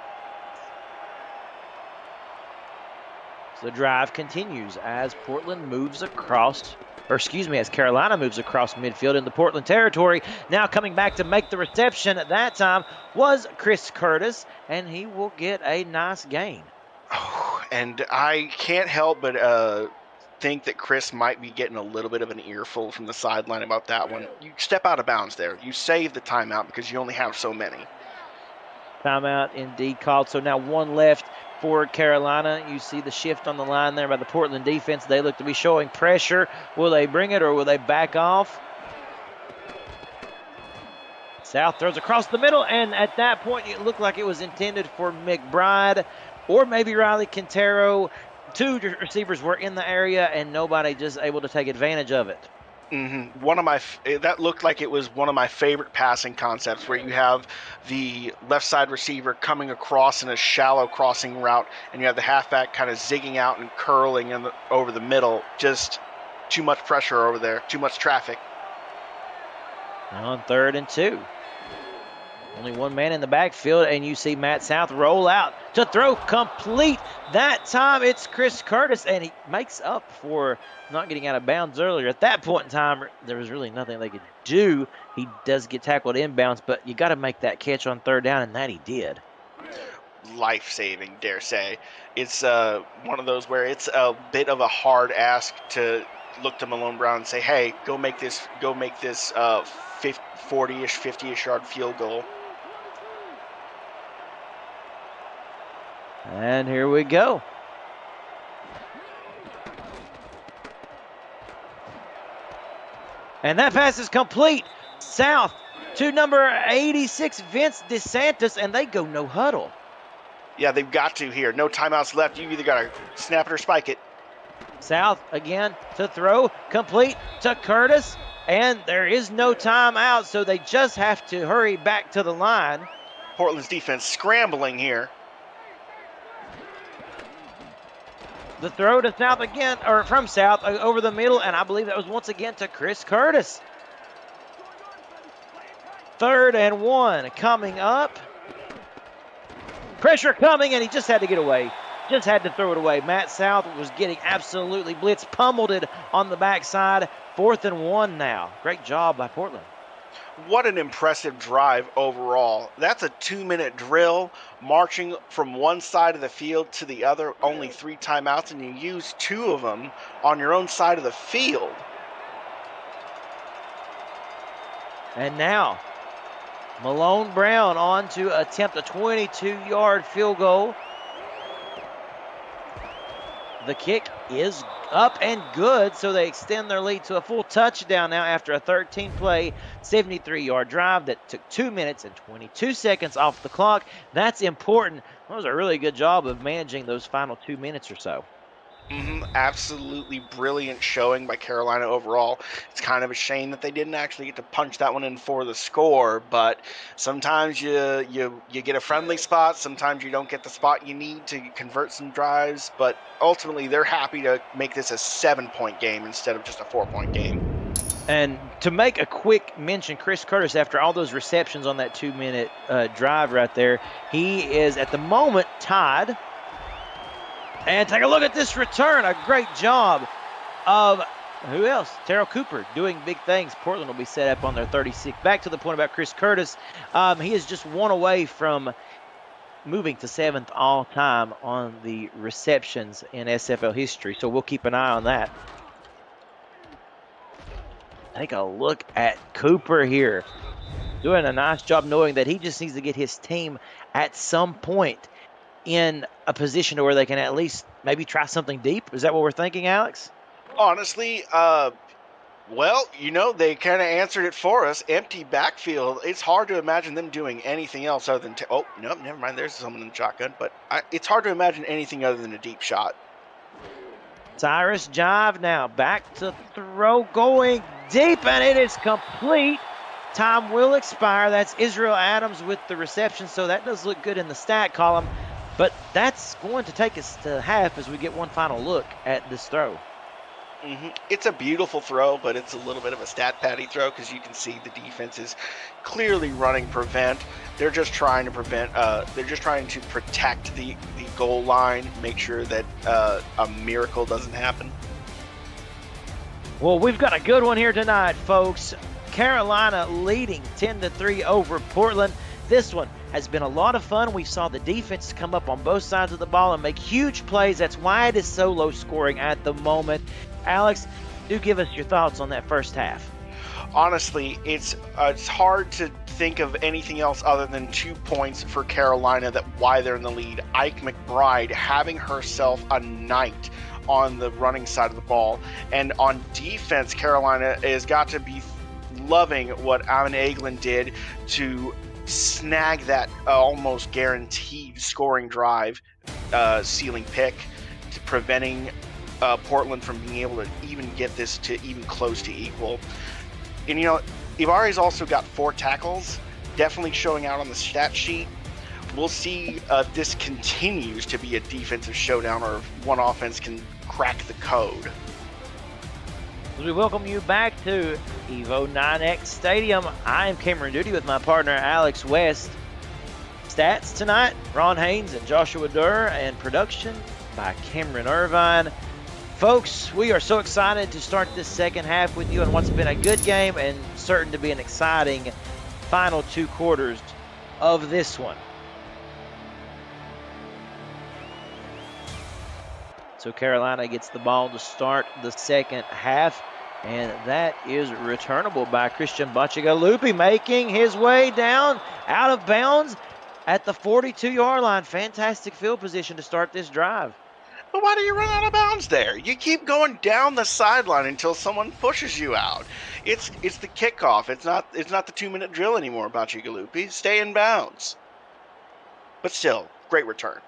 So the drive continues as Portland moves across, as Carolina moves across midfield in the Portland territory. Now coming back to make the reception at that time was Chris Curtis, and he will get a nice gain. Oh, and I can't help but think that Chris might be getting a little bit of an earful from the sideline about that one. You step out of bounds there. You save the timeout because you only have so many. Timeout indeed called. So now 1 left for Carolina. You see the shift on the line there by the Portland defense. They look to be showing pressure. Will they bring it or will they back off? South throws across the middle, and at that point, it looked like it was intended for McBride or maybe Riley Quintero. Two receivers were in the area, and nobody just able to take advantage of it. That looked like it was one of my favorite passing concepts, where you have the left side receiver coming across in a shallow crossing route, and you have the halfback kind of zigging out and curling over the middle. Just too much pressure over there, too much traffic. Now on 3rd and 2. Only one man in the backfield, and you see Matt South roll out to throw complete. That time it's Chris Curtis, and he makes up for not getting out of bounds earlier. At that point in time, there was really nothing they could do. He does get tackled inbounds, but you got to make that catch on 3rd down, and that he did. Life-saving, dare say. It's one of those where it's a bit of a hard ask to look to Malone Brown and say, hey, go make this 40-ish, 50-ish yard field goal. And here we go. And that pass is complete. South to number 86, Vince DeSantis, and they go no huddle. Yeah, they've got to here. No timeouts left. You either got to snap it or spike it. South again to throw, complete to Curtis, and there is no timeout, so they just have to hurry back to the line. Portland's defense scrambling here. The throw to South again, or from South over the middle, and I believe that was once again to Chris Curtis. 3rd and 1 coming up. Pressure coming, and he just had to get away. Just had to throw it away. Matt South was getting absolutely blitzed, pummeled it on the backside. 4th and 1 now. Great job by Portland. What an impressive drive overall. That's a 2-minute drill, marching from one side of the field to the other, only 3 timeouts, and you use 2 of them on your own side of the field. And now, Malone Brown on to attempt a 22-yard field goal. The kick is up and good, so they extend their lead to a full touchdown now after a 13-play, 73-yard drive that took 2 minutes and 22 seconds off the clock. That's important. That was a really good job of managing those final 2 minutes or so. Absolutely brilliant showing by Carolina overall. It's kind of a shame that they didn't actually get to punch that one in for the score, but sometimes you get a friendly spot, sometimes you don't get the spot you need to convert some drives, but ultimately they're happy to make this a 7-point game instead of just a 4-point game. And to make a quick mention, Chris Curtis, after all those receptions on that 2-minute drive right there, he is at the moment tied. And take a look at this return. A great job of, who else? Terrell Cooper doing big things. Portland will be set up on their 36. Back to the point about Chris Curtis. He is just one away from moving to 7th all-time on the receptions in SFL history. So we'll keep an eye on that. Take a look at Cooper here. Doing a nice job knowing that he just needs to get his team at some point in a position to where they can at least maybe try something deep. Is that what we're thinking, Alex? Honestly, well, they kind of answered it for us. Empty backfield. It's hard to imagine them doing anything else other than oh, no, never mind. There's someone in the shotgun, but it's hard to imagine anything other than a deep shot. Cyrus Jive now back to throw, going deep, and it is complete. Time will expire. That's Israel Adams with the reception, so that does look good in the stat column. But that's going to take us to half as we get one final look at this throw. It's a beautiful throw, but it's a little bit of a stat patty throw because you can see the defense is clearly running prevent. They're just trying to prevent. They're just trying to protect the goal line, make sure that a miracle doesn't happen. Well, we've got a good one here tonight, folks. Carolina leading 10-3 over Portland. This one has been a lot of fun. We saw the defense come up on both sides of the ball and make huge plays. That's why it is so low scoring at the moment. Alex, do give us your thoughts on that first half. Honestly, it's hard to think of anything else other than 2 points for Carolina that why they're in the lead. Ike McBride having herself a night on the running side of the ball. And on defense, Carolina has got to be loving what Amin Eglin did to snag that almost guaranteed scoring drive, ceiling pick, to preventing Portland from being able to even get this to even close to equal. And Ivari's also got 4 tackles, definitely showing out on the stat sheet. We'll see if this continues to be a defensive showdown or if one offense can crack the code. As we welcome you back to Evo 9X Stadium, I am Cameron Duty with my partner Alex West. Stats tonight, Ron Haynes and Joshua Durr, and production by Cameron Irvine. Folks, we are so excited to start this second half with you on what's been a good game and certain to be an exciting final 2 quarters of this one. So Carolina gets the ball to start the second half, and that is returnable by Christian Bacigalupi, making his way down out of bounds at the 42-yard line. Fantastic field position to start this drive. But why do you run out of bounds there? You keep going down the sideline until someone pushes you out. It's the kickoff. It's not the 2-minute drill anymore, Bacigalupi. Stay in bounds. But still, great return.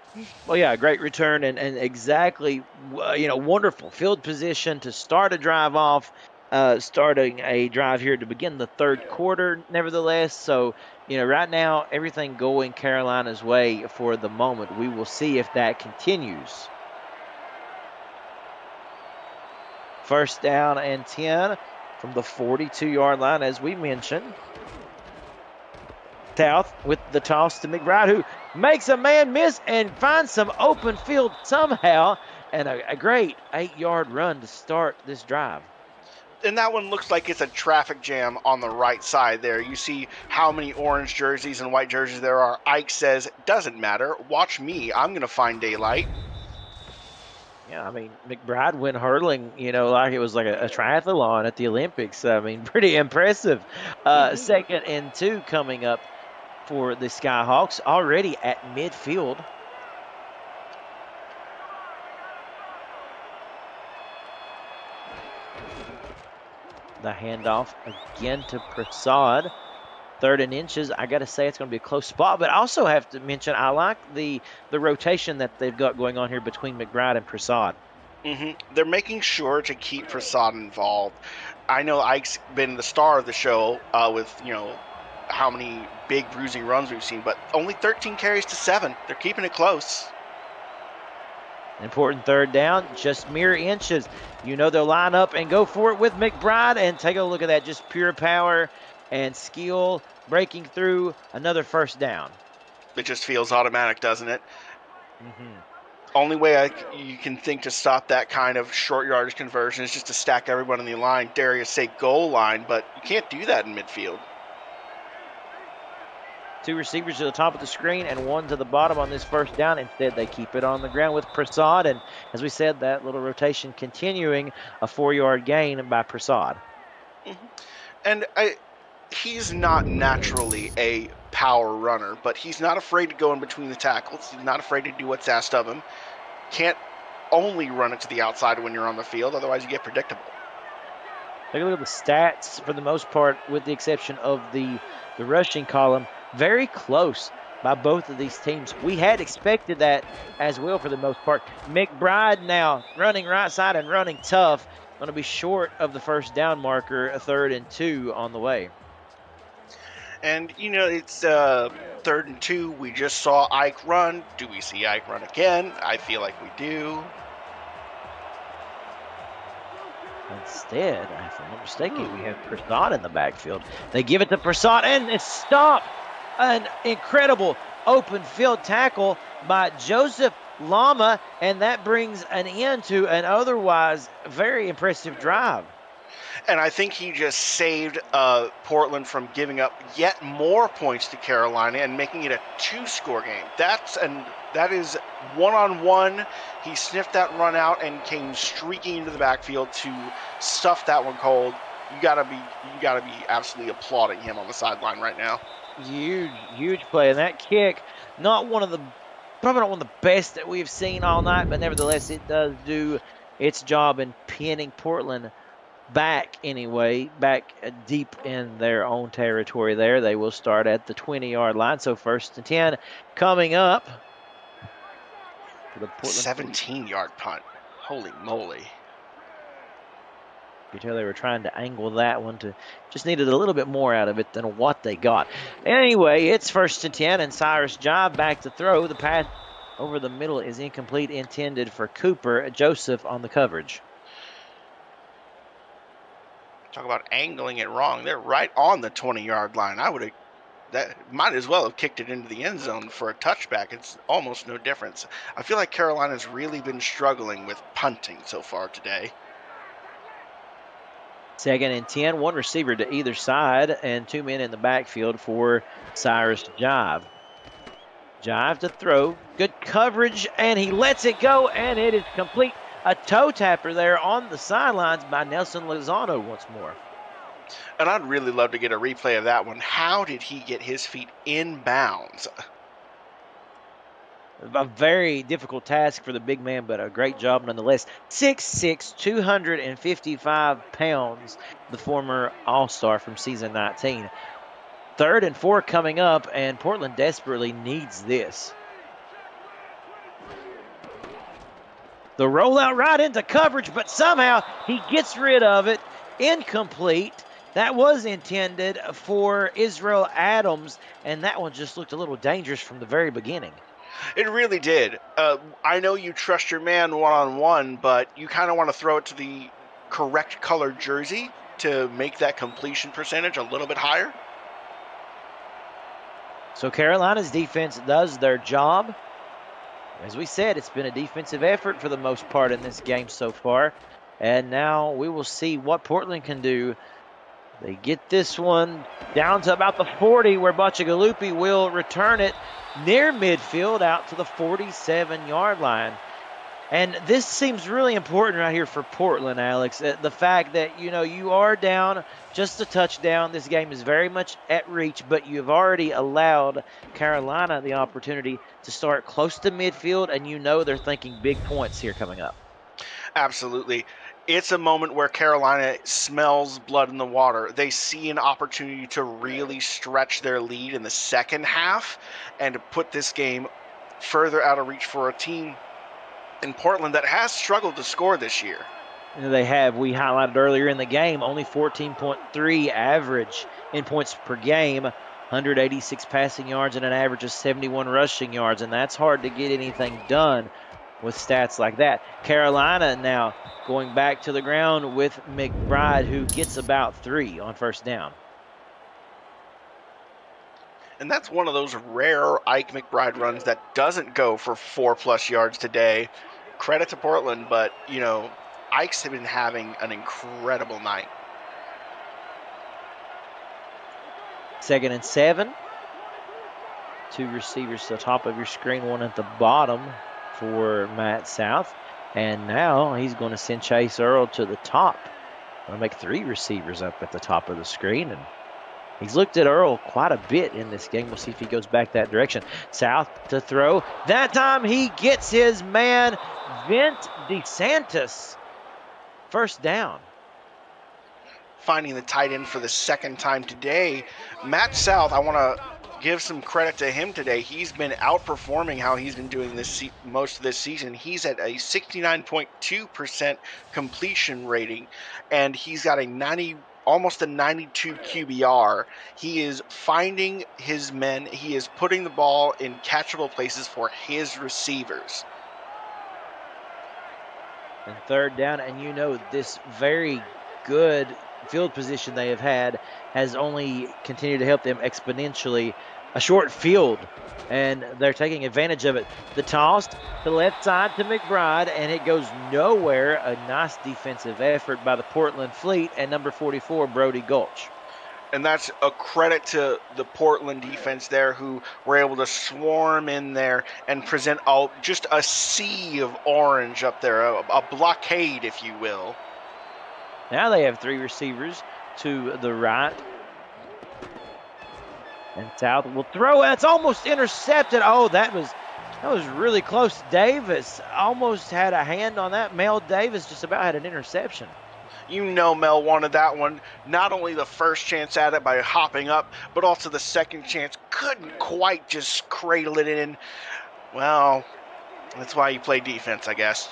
Well, yeah, great return and exactly, wonderful field position to start a drive off, starting a drive here to begin the third quarter, nevertheless. So, right now, everything going Carolina's way for the moment. We will see if that continues. First down and 10 from the 42-yard line, as we mentioned. South with the toss to McBride, who makes a man miss and finds some open field somehow, and a great 8-yard run to start this drive. And that one looks like it's a traffic jam on the right side there. You see how many orange jerseys and white jerseys there are. Ike says, doesn't matter. Watch me. I'm going to find daylight. Yeah, McBride went hurling, like it was like a triathlon at the Olympics. Pretty impressive. Second and 2 coming up for the Skyhawks, already at midfield. The handoff again to Prasad. 3rd and inches. I got to say it's going to be a close spot, but I also have to mention I like the rotation that they've got going on here between McBride and Prasad. They're making sure to keep Prasad involved. I know Ike's been the star of the show with, how many big bruising runs we've seen, but only 13 carries to 7. They're keeping it close. Important 3rd down, just mere inches. They'll line up and go for it with McBride, and take a look at that, just pure power and skill breaking through. Another 1st down. It just feels automatic, doesn't it? Only way you can think to stop that kind of short yardage conversion is just to stack everyone in the line, dare you say goal line, but you can't do that in midfield. 2 receivers to the top of the screen and 1 to the bottom on this 1st down. Instead, they keep it on the ground with Prasad. And as we said, that little rotation continuing, a 4-yard gain by Prasad. And he's not naturally a power runner, but he's not afraid to go in between the tackles. He's not afraid to do what's asked of him. Can't only run it to the outside when you're on the field, otherwise you get predictable. Take a look at the stats for the most part, with the exception of the rushing column. Very close by both of these teams. We had expected that as well for the most part. McBride now running right side and running tough. Going to be short of the 1st down marker, a 3rd and 2 on the way. And, it's 3rd and 2. We just saw Ike run. Do we see Ike run again? I feel like we do. Instead, if I'm not mistaken, we have Prasad in the backfield. They give it to Prasad, and it's stopped. An incredible open field tackle by Joseph Lama, and that brings an end to an otherwise very impressive drive. And I think he just saved Portland from giving up yet more points to Carolina and making it a 2-score game. That is one-on-one. He sniffed that run out and came streaking into the backfield to stuff that one cold. You gotta be absolutely applauding him on the sideline right now. Huge play, and that kick, probably not one of the best that we've seen all night, but nevertheless, it does do its job in pinning Portland back anyway, back deep in their own territory there. They will start at the 20-yard line. So 1st and 10 coming up for the Portland 17-yard punt. Holy moly. You tell they were trying to angle that one to just needed a little bit more out of it than what they got. Anyway, it's 1st and 10, and Cyrus Job back to throw. The pass over the middle is incomplete, intended for Cooper. Joseph on the coverage. Talk about angling it wrong. They're right on the 20-yard line. That might as well have kicked it into the end zone for a touchback. It's almost no difference. I feel like Carolina's really been struggling with punting so far today. 2nd and 10, one receiver to either side, and 2 men in the backfield for Cyrus Jive. Jive to throw, good coverage, and he lets it go, and it is complete. A toe tapper there on the sidelines by Nelson Lozano once more. And I'd really love to get a replay of that one. How did he get his feet in bounds? A very difficult task for the big man, but a great job nonetheless. 6'6", 255 pounds, the former All-Star from season 19. 3rd and 4 coming up, and Portland desperately needs this. The rollout right into coverage, but somehow he gets rid of it. Incomplete. That was intended for Israel Adams, and that one just looked a little dangerous from the very beginning. It really did. I know you trust your man one-on-one, but you kind of want to throw it to the correct color jersey to make that completion percentage a little bit higher. So Carolina's defense does their job. As we said, it's been a defensive effort for the most part in this game so far. And now we will see what Portland can do. They get this one down to about the 40, where Bachagalupi will return it near midfield out to the 47-yard line. And this seems really important right here for Portland, Alex. The fact that, you are down just a touchdown. This game is very much at reach, but you've already allowed Carolina the opportunity to start close to midfield, and they're thinking big points here coming up. Absolutely. It's a moment where Carolina smells blood in the water. They see an opportunity to really stretch their lead in the second half and to put this game further out of reach for a team in Portland that has struggled to score this year. They have. We highlighted earlier in the game, only 14.3 average in points per game, 186 passing yards and an average of 71 rushing yards, and that's hard to get anything done with stats like that. Carolina now going back to the ground with McBride, who gets about 3 on 1st down. And that's one of those rare Ike McBride runs that doesn't go for 4+ yards today. Credit to Portland, but, Ike's been having an incredible night. 2nd and 7. 2 receivers to the top of your screen, 1 at the bottom for Matt South. And now he's going to send Chase Earl to the top. Going to make 3 receivers up at the top of the screen. And he's looked at Earl quite a bit in this game. We'll see if he goes back that direction. South to throw. That time he gets his man, Vint DeSantis. 1st down. Finding the tight end for the 2nd time today. Matt South, I want to give some credit to him today. He's been outperforming how he's been doing this most of this season. He's at a 69.2% completion rating, and he's got almost a 92 QBR. He is finding his men. He is putting the ball in catchable places for his receivers. And 3rd down, and this very good field position they have had has only continued to help them exponentially. A short field, and they're taking advantage of it. The toss to the left side to McBride, and it goes nowhere. A nice defensive effort by the Portland Fleet and number 44, Brody Gulch. And that's a credit to the Portland defense there, who were able to swarm in there and present just a sea of orange up there, a blockade, if you will. Now they have 3 receivers to the right. And South will throw, and it's almost intercepted. Oh, that was really close. Davis almost had a hand on that. Mel Davis just about had an interception. You know Mel wanted that one. Not only the first chance at it by hopping up, but also the second chance. Couldn't quite just cradle it in. Well, that's why you play defense, I guess.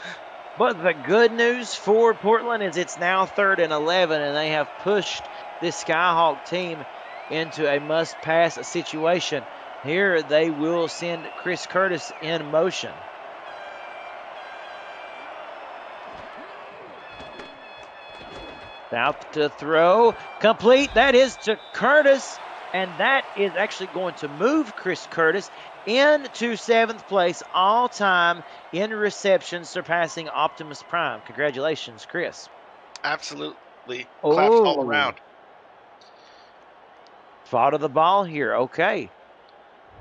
But the good news for Portland is it's now 3rd and 11, and they have pushed this Skyhawk team into a must-pass situation. Here they will send Chris Curtis in motion. South to throw. Complete. That is to Curtis. And that is actually going to move Chris Curtis into 7th place all time in receptions, surpassing Optimus Prime. Congratulations, Chris. Absolutely. Claps all around. Fall to the ball here. Okay.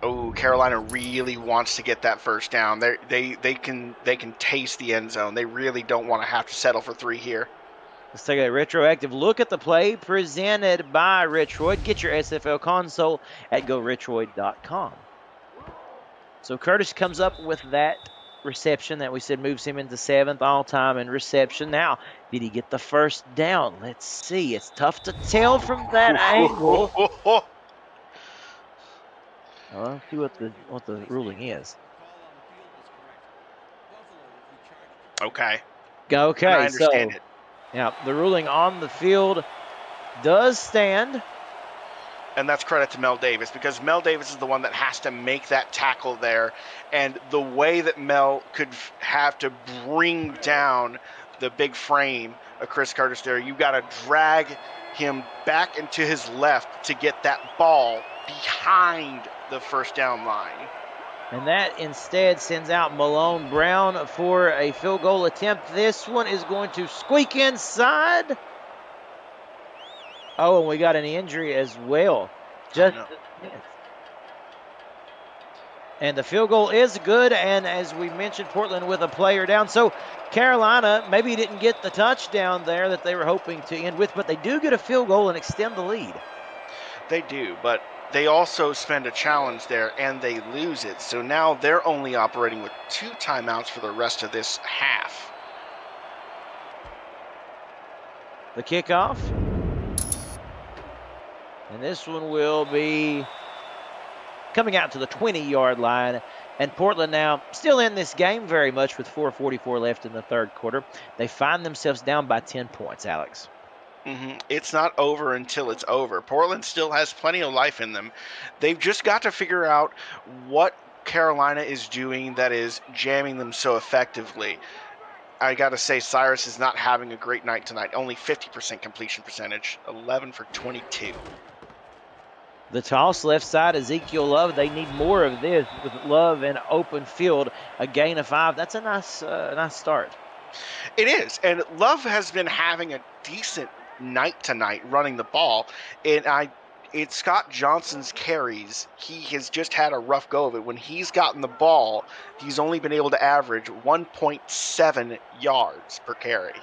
Oh, Carolina really wants to get that first down. They can taste the end zone. They really don't want to have to settle for 3 here. Let's take a retroactive look at the play presented by Retroid. Get your SFL console at goretroid.com. So Curtis comes up with that reception that we said moves him into 7th all-time in reception. Now, did he get the first down? Let's see. It's tough to tell from that angle. Let's see what the ruling is. Okay. Okay, I understand it. Yeah, the ruling on the field does stand. And that's credit to Mel Davis, because Mel Davis is the one that has to make that tackle there. And the way that Mel could have to bring down the big frame of Chris Curtis there, you got to drag him back into his left to get that ball behind the first down line. And that instead sends out Malone Brown for a field goal attempt. This one is going to squeak inside. Oh, and we got an injury as well. And the field goal is good, and as we mentioned, Portland with a player down. So Carolina maybe didn't get the touchdown there that they were hoping to end with, but they do get a field goal and extend the lead. They do, but they also spend a challenge there, and they lose it. So now they're only operating with 2 timeouts for the rest of this half. The kickoff. And this one will be coming out to the 20-yard line. And Portland now still in this game very much with 4:44 left in the 3rd quarter. They find themselves down by 10 points, Alex. It's not over until it's over. Portland still has plenty of life in them. They've just got to figure out what Carolina is doing that is jamming them so effectively. I got to say, Cyrus is not having a great night tonight. Only 50% completion percentage, 11 for 22. The toss left side, Ezekiel Love. They need more of this with Love in open field. A gain of 5. That's a nice start. It is, and Love has been having a decent night tonight running the ball. And it's Scott Johnson's carries. He has just had a rough go of it. When he's gotten the ball, he's only been able to average 1.7 yards per carry.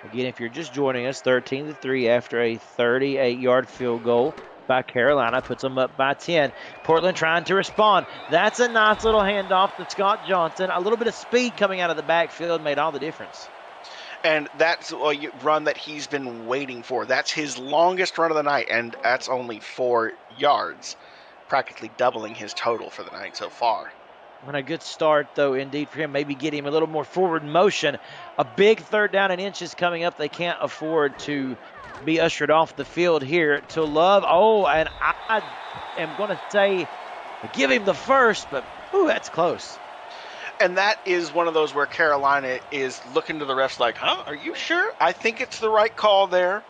Again, if you're just joining us, 13-3 after a 38-yard field goal by Carolina puts them up by 10. Portland trying to respond. That's a nice little handoff to Scott Johnson. A little bit of speed coming out of the backfield made all the difference. And that's a run that he's been waiting for. That's his longest run of the night, and that's only 4 yards, practically doubling his total for the night so far. And a good start, though, indeed, for him. Maybe get him a little more forward motion. A big 3rd down and inches coming up. They can't afford to be ushered off the field here to Love. Oh, and I am going to say give him the first, but that's close. And that is one of those where Carolina is looking to the refs like, are you sure? I think it's the right call there.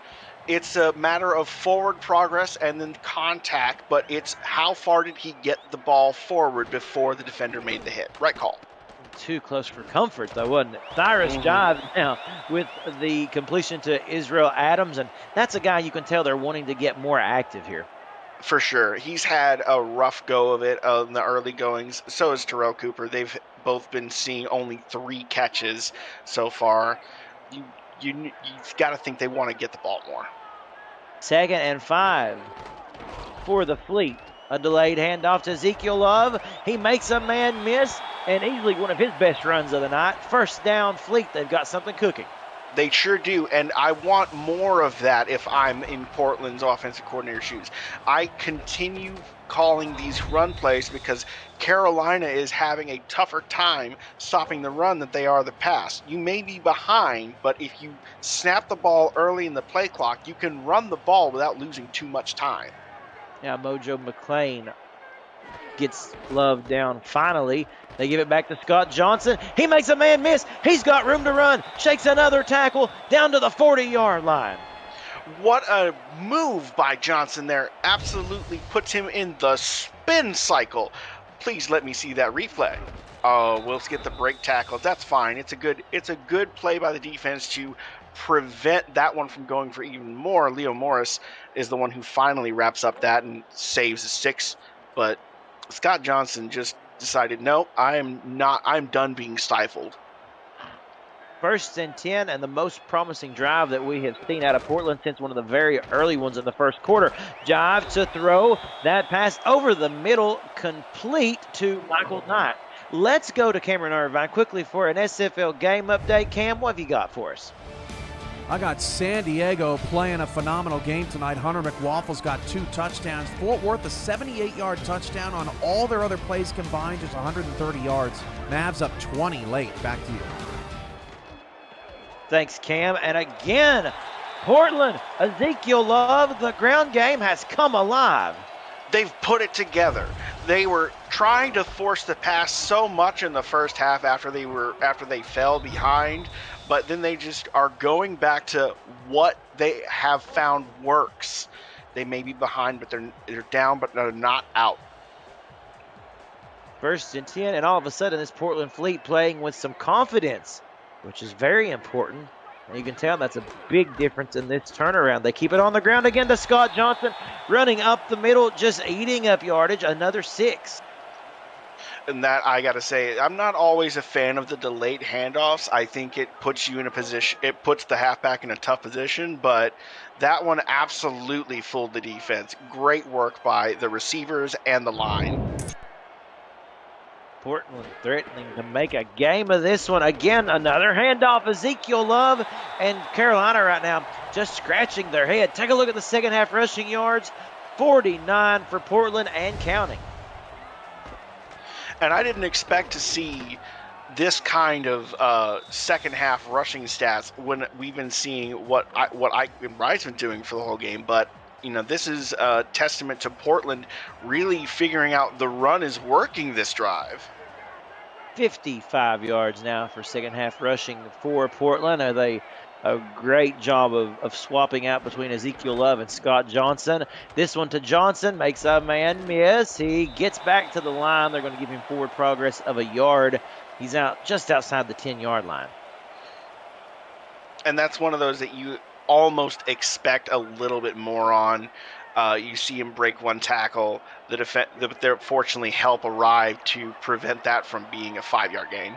It's a matter of forward progress and then contact, but it's how far did he get the ball forward before the defender made the hit. Right call. Too close for comfort, though, wasn't it? Cyrus Jive now with the completion to Israel Adams, and that's a guy you can tell they're wanting to get more active here. For sure. He's had a rough go of it in the early goings. So has Terrell Cooper. They've both been seeing only 3 catches so far. You've got to think they want to get the ball more. 2nd and 5 for the Fleet. A delayed handoff to Ezekiel Love. He makes a man miss, and easily one of his best runs of the night. First down, Fleet. They've got something cooking. They sure do, and I want more of that if I'm in Portland's offensive coordinator shoes. I continue calling these run plays because Carolina is having a tougher time stopping the run than they are the pass. You may be behind, but if you snap the ball early in the play clock, you can run the ball without losing too much time. Now Mojo McClain gets Love down finally. They give it back to Scott Johnson. He makes a man miss. He's got room to run. Shakes another tackle down to the 40-yard line. What a move by Johnson there. Absolutely puts him in the spin cycle. Please let me see that replay. Oh, we'll get the break tackle. That's fine. It's a good play by the defense to prevent that one from going for even more. Leo Morris is the one who finally wraps up that and saves the 6. But Scott Johnson just decided, no, I'm done being stifled. 1st and 10, and the most promising drive that we have seen out of Portland since one of the very early ones in the first quarter. Jive to throw. That pass over the middle, complete to Michael Knight. Let's go to Cameron Irvine quickly for an SFL game update. Cam, what have you got for us? I got San Diego playing a phenomenal game tonight. Hunter McWaffle's got 2 touchdowns. Fort Worth, a 78-yard touchdown on all their other plays combined, just 130 yards. Mavs up 20 late. Back to you. Thanks, Cam. And again, Portland, Ezekiel Love, the ground game has come alive. They've put it together. They were trying to force the pass so much in the first half after they fell behind, but then they just are going back to what they have found works. They may be behind, but they're down, but they're not out. 1st and 10, and all of a sudden this Portland Fleet playing with some confidence, which is very important. And you can tell that's a big difference in this turnaround. They keep it on the ground again to Scott Johnson, running up the middle, just eating up yardage, another 6. And that, I got to say, I'm not always a fan of the delayed handoffs. I think it puts you in a position, it puts the halfback in a tough position, but that one absolutely fooled the defense. Great work by the receivers and the line. Portland threatening to make a game of this one. Again, another handoff. Ezekiel Love and Carolina right now just scratching their head. Take a look at the second half rushing yards. 49 for Portland and counting. And I didn't expect to see this kind of second half rushing stats when we've been seeing what Bry's been doing for the whole game. But this is a testament to Portland really figuring out the run is working this drive. 55 yards now for second half rushing for Portland. They a great job of swapping out between Ezekiel Love and Scott Johnson. This one to Johnson, makes a man miss. He gets back to the line. They're going to give him forward progress of a yard. He's out just outside the 10-yard line. And that's one of those that you almost expect a little bit more on. You see him break one tackle. There fortunately help arrive to prevent that from being a 5-yard gain.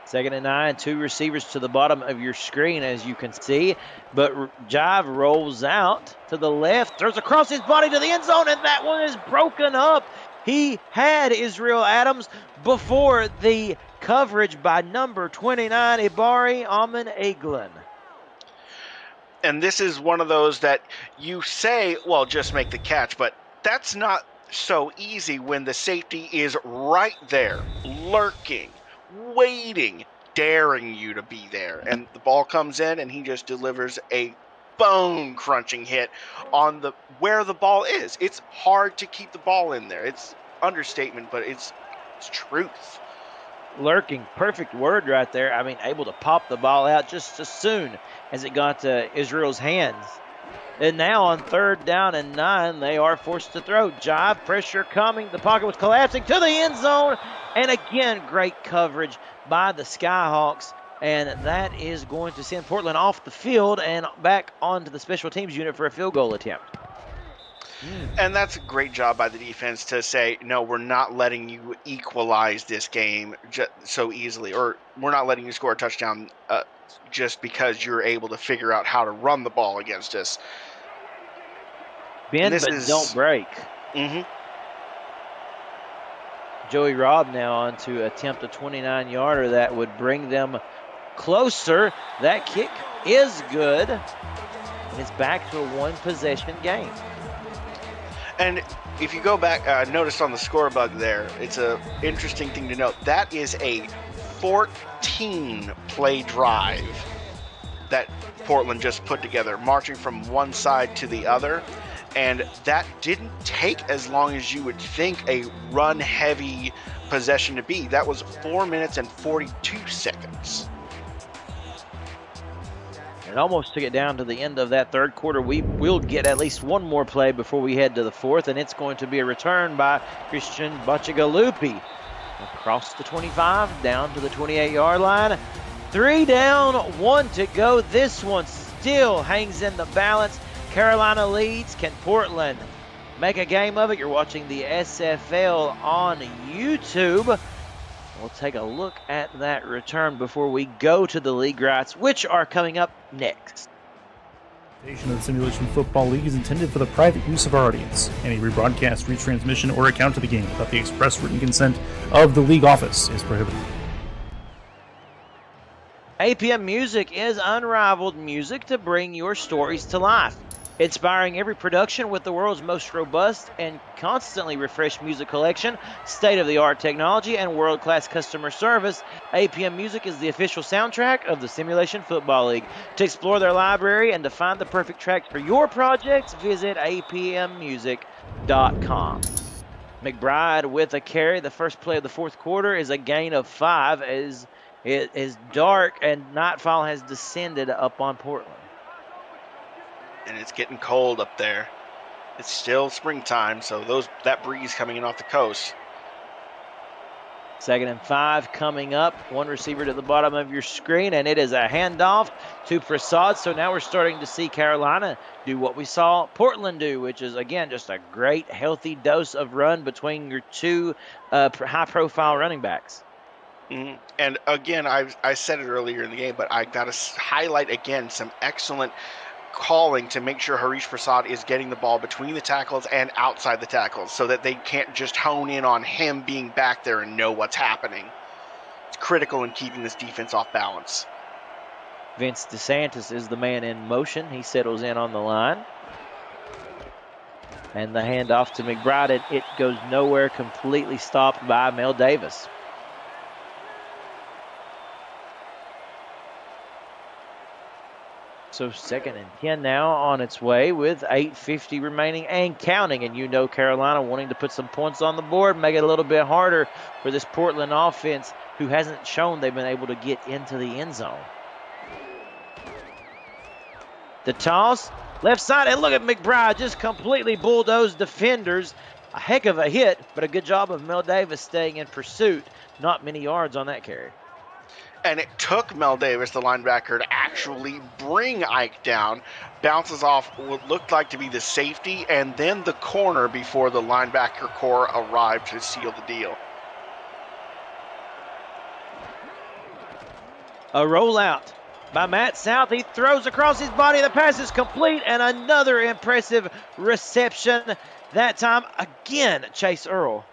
2nd and 9, 2 receivers to the bottom of your screen, as you can see. But Jive rolls out to the left, throws across his body to the end zone, and that one is broken up. He had Israel Adams before the coverage by number 29, Ibari Amin Eglin. And this is one of those that you say, well, just make the catch, but that's not so easy when the safety is right there, lurking, waiting, daring you to be there. And the ball comes in and he just delivers a bone-crunching hit on where the ball is. It's hard to keep the ball in there. It's understatement, but it's truth. Lurking, perfect word right there. I mean, able to pop the ball out just as soon as it got to Israel's hands. And now on 3rd down and 9, they are forced to throw. Jive, pressure coming. The pocket was collapsing to the end zone. And again, great coverage by the Skyhawks. And that is going to send Portland off the field and back onto the special teams unit for a field goal attempt. And that's a great job by the defense to say, no, we're not letting you equalize this game so easily, or we're not letting you score a touchdown just because you're able to figure out how to run the ball against us. Bend but don't break. Joey Robb now on to attempt a 29-yarder that would bring them closer. That kick is good. And it's back to a one-possession game. And if you go back, notice on the score bug there, it's an interesting thing to note. That is a 14-play drive that Portland just put together, marching from one side to the other. And that didn't take as long as you would think a run-heavy possession to be. That was 4 minutes and 42 seconds. It almost took it down to the end of that third quarter. We will get at least one more play before we head to the fourth, and it's going to be a return by Christian Bachagalupi. Across the 25, down to the 28-yard line. 3 down, 1 to go. This one still hangs in the balance. Carolina leads. Can Portland make a game of it? You're watching the SFL on YouTube. We'll take a look at that return before we go to the league rights, which are coming up next. The Simulation Football League is intended for the private use of our audience. Any rebroadcast, retransmission, or account of the game without the express written consent of the league office is prohibited. APM Music is unrivaled music to bring your stories to life. Inspiring every production with the world's most robust and constantly refreshed music collection, state-of-the-art technology, and world-class customer service, APM Music is the official soundtrack of the Simulation Football League. To explore their library and to find the perfect tracks for your projects, visit apmmusic.com. McBride with a carry. The first play of the fourth quarter is a gain of 5 as it is dark and nightfall has descended up on Portland. And it's getting cold up there. It's still springtime, so that breeze coming in off the coast. 2nd and 5 coming up. One receiver to the bottom of your screen, and it is a handoff to Prasad. So now we're starting to see Carolina do what we saw Portland do, which is, again, just a great, healthy dose of run between your two high-profile running backs. Mm-hmm. And, again, I said it earlier in the game, but I got to highlight, again, some excellent calling to make sure Harish Prasad is getting the ball between the tackles and outside the tackles so that they can't just hone in on him being back there and know what's happening. It's critical in keeping this defense off balance. Vince DeSantis is the man in motion. He settles in on the line. And the handoff to McBride, it goes nowhere, completely stopped by Mel Davis. So 2nd and 10 now on its way with 8:50 remaining and counting. And you know Carolina wanting to put some points on the board, make it a little bit harder for this Portland offense who hasn't shown they've been able to get into the end zone. The toss, left side, and look at McBride just completely bulldozed defenders. A heck of a hit, but a good job of Mel Davis staying in pursuit. Not many yards on that carry. And it took Mel Davis, the linebacker, to actually bring Ike down. Bounces off what looked like to be the safety and then the corner before the linebacker core arrived to seal the deal. A rollout by Matt South. He throws across his body. The pass is complete, and another impressive reception. That time, again, Chase Earl.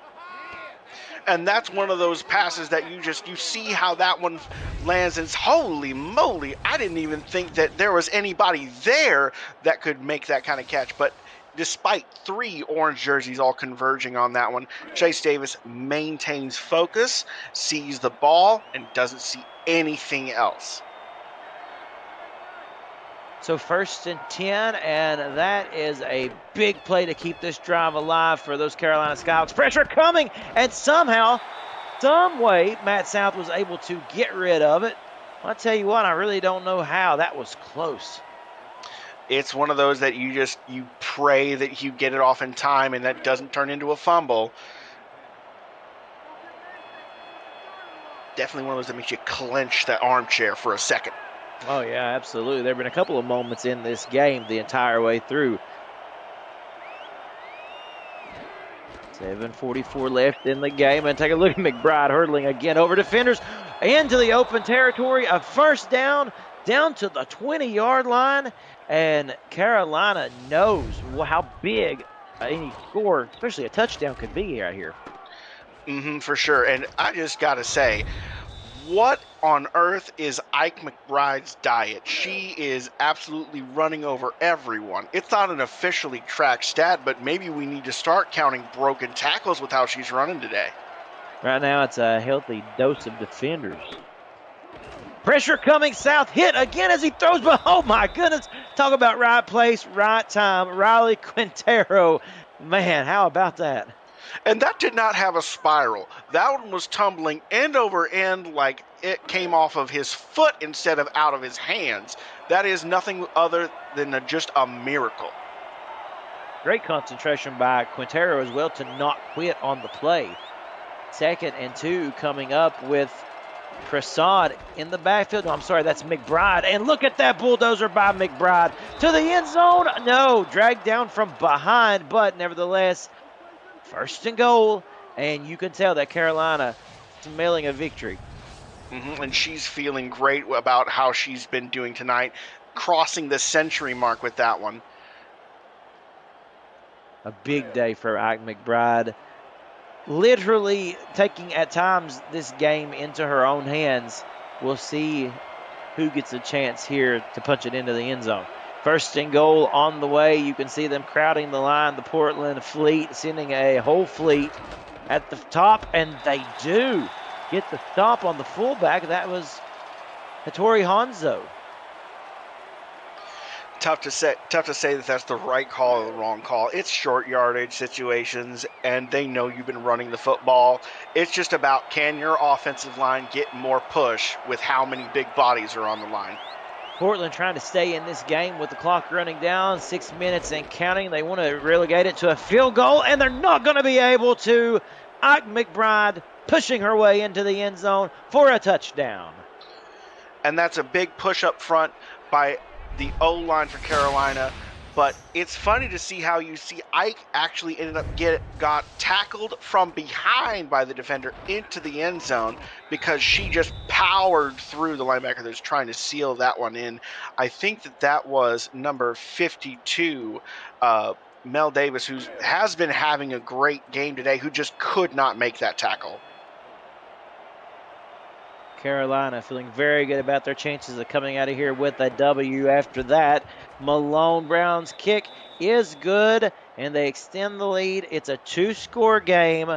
And that's one of those passes that you see how that one lands, and it's holy moly, I didn't even think that there was anybody there that could make that kind of catch. But despite 3 orange jerseys all converging on that one, Chase Davis maintains focus, sees the ball, and doesn't see anything else. So 1st and 10, and that is a big play to keep this drive alive for those Carolina Skyhawks. Pressure coming, and somehow, some way, Matt South was able to get rid of it. I'll tell you what, I really don't know how. That was close. It's one of those that you pray that you get it off in time and that doesn't turn into a fumble. Definitely one of those that makes you clench that armchair for a second. Oh, yeah, absolutely. There have been a couple of moments in this game the entire way through. 7:44 left in the game. And take a look at McBride hurdling again over defenders into the open territory. A first down. down to the 20-yard line, and Carolina knows how big any score, especially a touchdown, could be right here. For sure. And I just got to say, what on earth is Ike McBride's diet? She is absolutely running over everyone. It's not an officially tracked stat, but maybe we need to start counting broken tackles with how she's running today. Right now, it's a healthy dose of defenders. Pressure coming south, hit again as he throws, but oh my goodness, talk about right place, right time. Riley Quintero, man, how about that? And that did not have a spiral. That one was tumbling end over end like it came off of his foot instead of out of his hands. That is nothing other than just a miracle. Great concentration by Quintero as well to not quit on the play. 2nd and 2 coming up with Prasad in the backfield. No, I'm sorry, that's McBride. And look at that bulldozer by McBride to the end zone. No, dragged down from behind, but nevertheless, 1st and goal. And you can tell that Carolina smelling a victory. And she's feeling great about how she's been doing tonight, crossing the century mark with that one. A big day for Ike McBride. Literally taking at times this game into her own hands. We'll see who gets a chance here to punch it into the end zone. 1st and goal on the way. You can see them crowding the line. The Portland fleet sending a whole fleet at the top, and they do get the stop on the fullback. That was Hattori Hanzo. Tough to say that that's the right call or the wrong call. It's short yardage situations, and they know you've been running the football. It's just about, can your offensive line get more push with how many big bodies are on the line? Portland trying to stay in this game with the clock running down, 6 minutes and counting. They want to relegate it to a field goal, and they're not going to be able to. Ike McBride pushing her way into the end zone for a touchdown. And that's a big push up front by the O-line for Carolina, but it's funny to see how you see Ike actually ended up got tackled from behind by the defender into the end zone because she just powered through the linebacker that's trying to seal that one in. I think that was number 52, Mel Davis, who has been having a great game today, who just could not make that tackle. Carolina feeling very good about their chances of coming out of here with a W after that. Malone Brown's kick is good, and they extend the lead. It's a 2-score game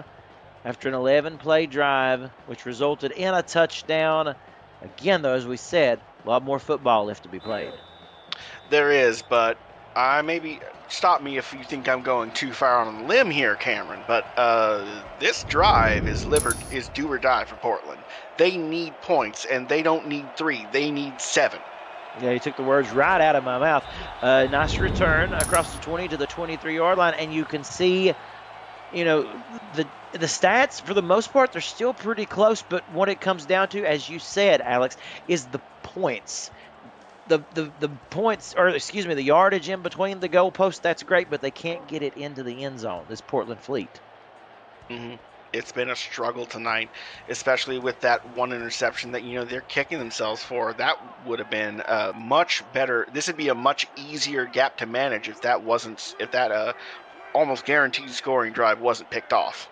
after an 11-play drive, which resulted in a touchdown. Again, though, as we said, a lot more football left to be played. There is, but maybe stop me if you think I'm going too far on a limb here, Cameron, but this drive is do or die for Portland. They need points, and they don't need 3. They need 7. Yeah, you took the words right out of my mouth. Nice return across the 20 to the 23-yard line, and you can see, the stats, for the most part, they're still pretty close, but what it comes down to, as you said, Alex, is the points. The points, or excuse me, the yardage in between the goalposts, that's great, but they can't get it into the end zone, this Portland fleet. It's been a struggle tonight, especially with that one interception that, they're kicking themselves for. That would have been much better. This would be a much easier gap to manage if that almost guaranteed scoring drive wasn't picked off.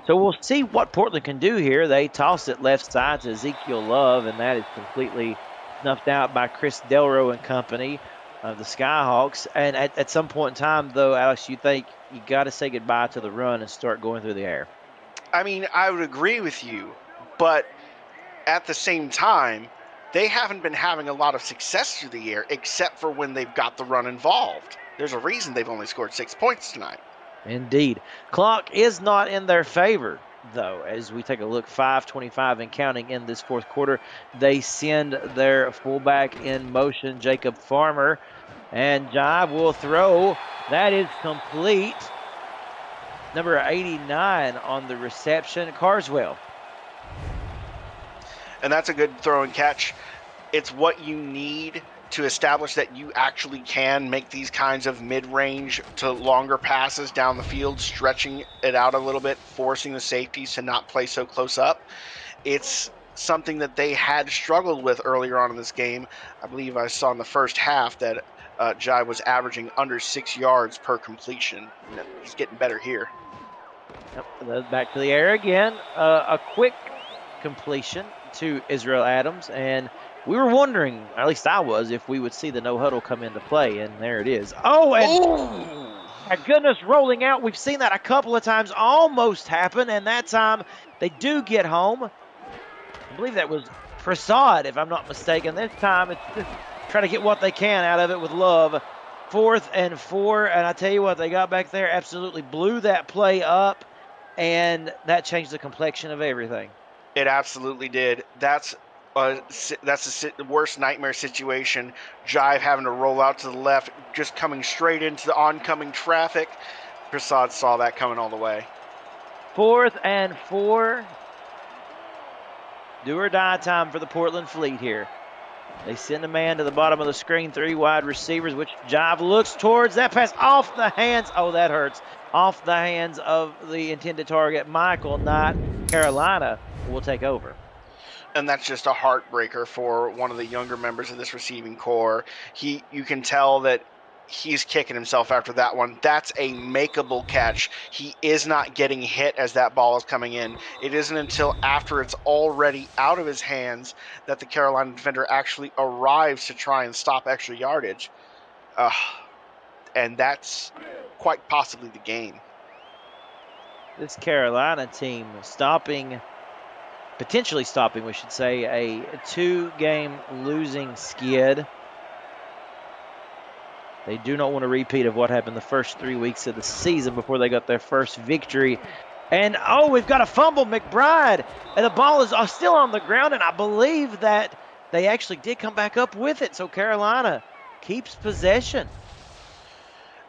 So we'll see what Portland can do here. They toss it left side to Ezekiel Love, and that is completely snuffed out by Chris Delro and company of the Skyhawks. And at some point in time, though, Alex, you think you got to say goodbye to the run and start going through the air? I mean, I would agree with you, but at the same time, they haven't been having a lot of success through the air except for when they've got the run involved. There's a reason they've only scored 6 points tonight. Indeed. Clock is not in their favor, though, as we take a look. 5:25 and counting in this fourth quarter. They send their fullback in motion, Jacob Farmer, and Jive will throw. That is complete. Number 89 on the reception, Carswell. And that's a good throw and catch. It's what you need to establish that you actually can make these kinds of mid-range to longer passes down the field, stretching it out a little bit, forcing the safeties to not play so close up. It's something that they had struggled with earlier on in this game. I believe I saw in the first half that Jive was averaging under 6 yards per completion. He's getting better here. Yep, back to the air again. A quick completion to Israel Adams, and we were wondering, or at least I was, if we would see the no huddle come into play, and there it is. Oh, and my goodness, rolling out. We've seen that a couple of times almost happen, and that time they do get home. I believe that was Prasad, if I'm not mistaken. This time it's just trying to get what they can out of it with love. 4th and 4, and I tell you what, they got back there, absolutely blew that play up, and that changed the complexion of everything. It absolutely did. That's the worst nightmare situation. Jive having to roll out to the left, just coming straight into the oncoming traffic. Prasad saw that coming all the way. 4th and 4. Do or die time for the Portland Fleet here. They send a man to the bottom of the screen, 3 wide receivers, which Jive looks towards. That pass off the hands. Oh, that hurts. Off the hands of the intended target, Michael Knight. Carolina will take over. And that's just a heartbreaker for one of the younger members of this receiving core. You can tell that he's kicking himself after that one. That's a makeable catch. He is not getting hit as that ball is coming in. It isn't until after it's already out of his hands that the Carolina defender actually arrives to try and stop extra yardage. And that's quite possibly the game. This Carolina team potentially stopping, we should say, a 2-game losing skid. They do not want a repeat of what happened the first 3 weeks of the season before they got their first victory. And, oh, we've got a fumble, McBride. And the ball is still on the ground, and I believe that they actually did come back up with it. So Carolina keeps possession.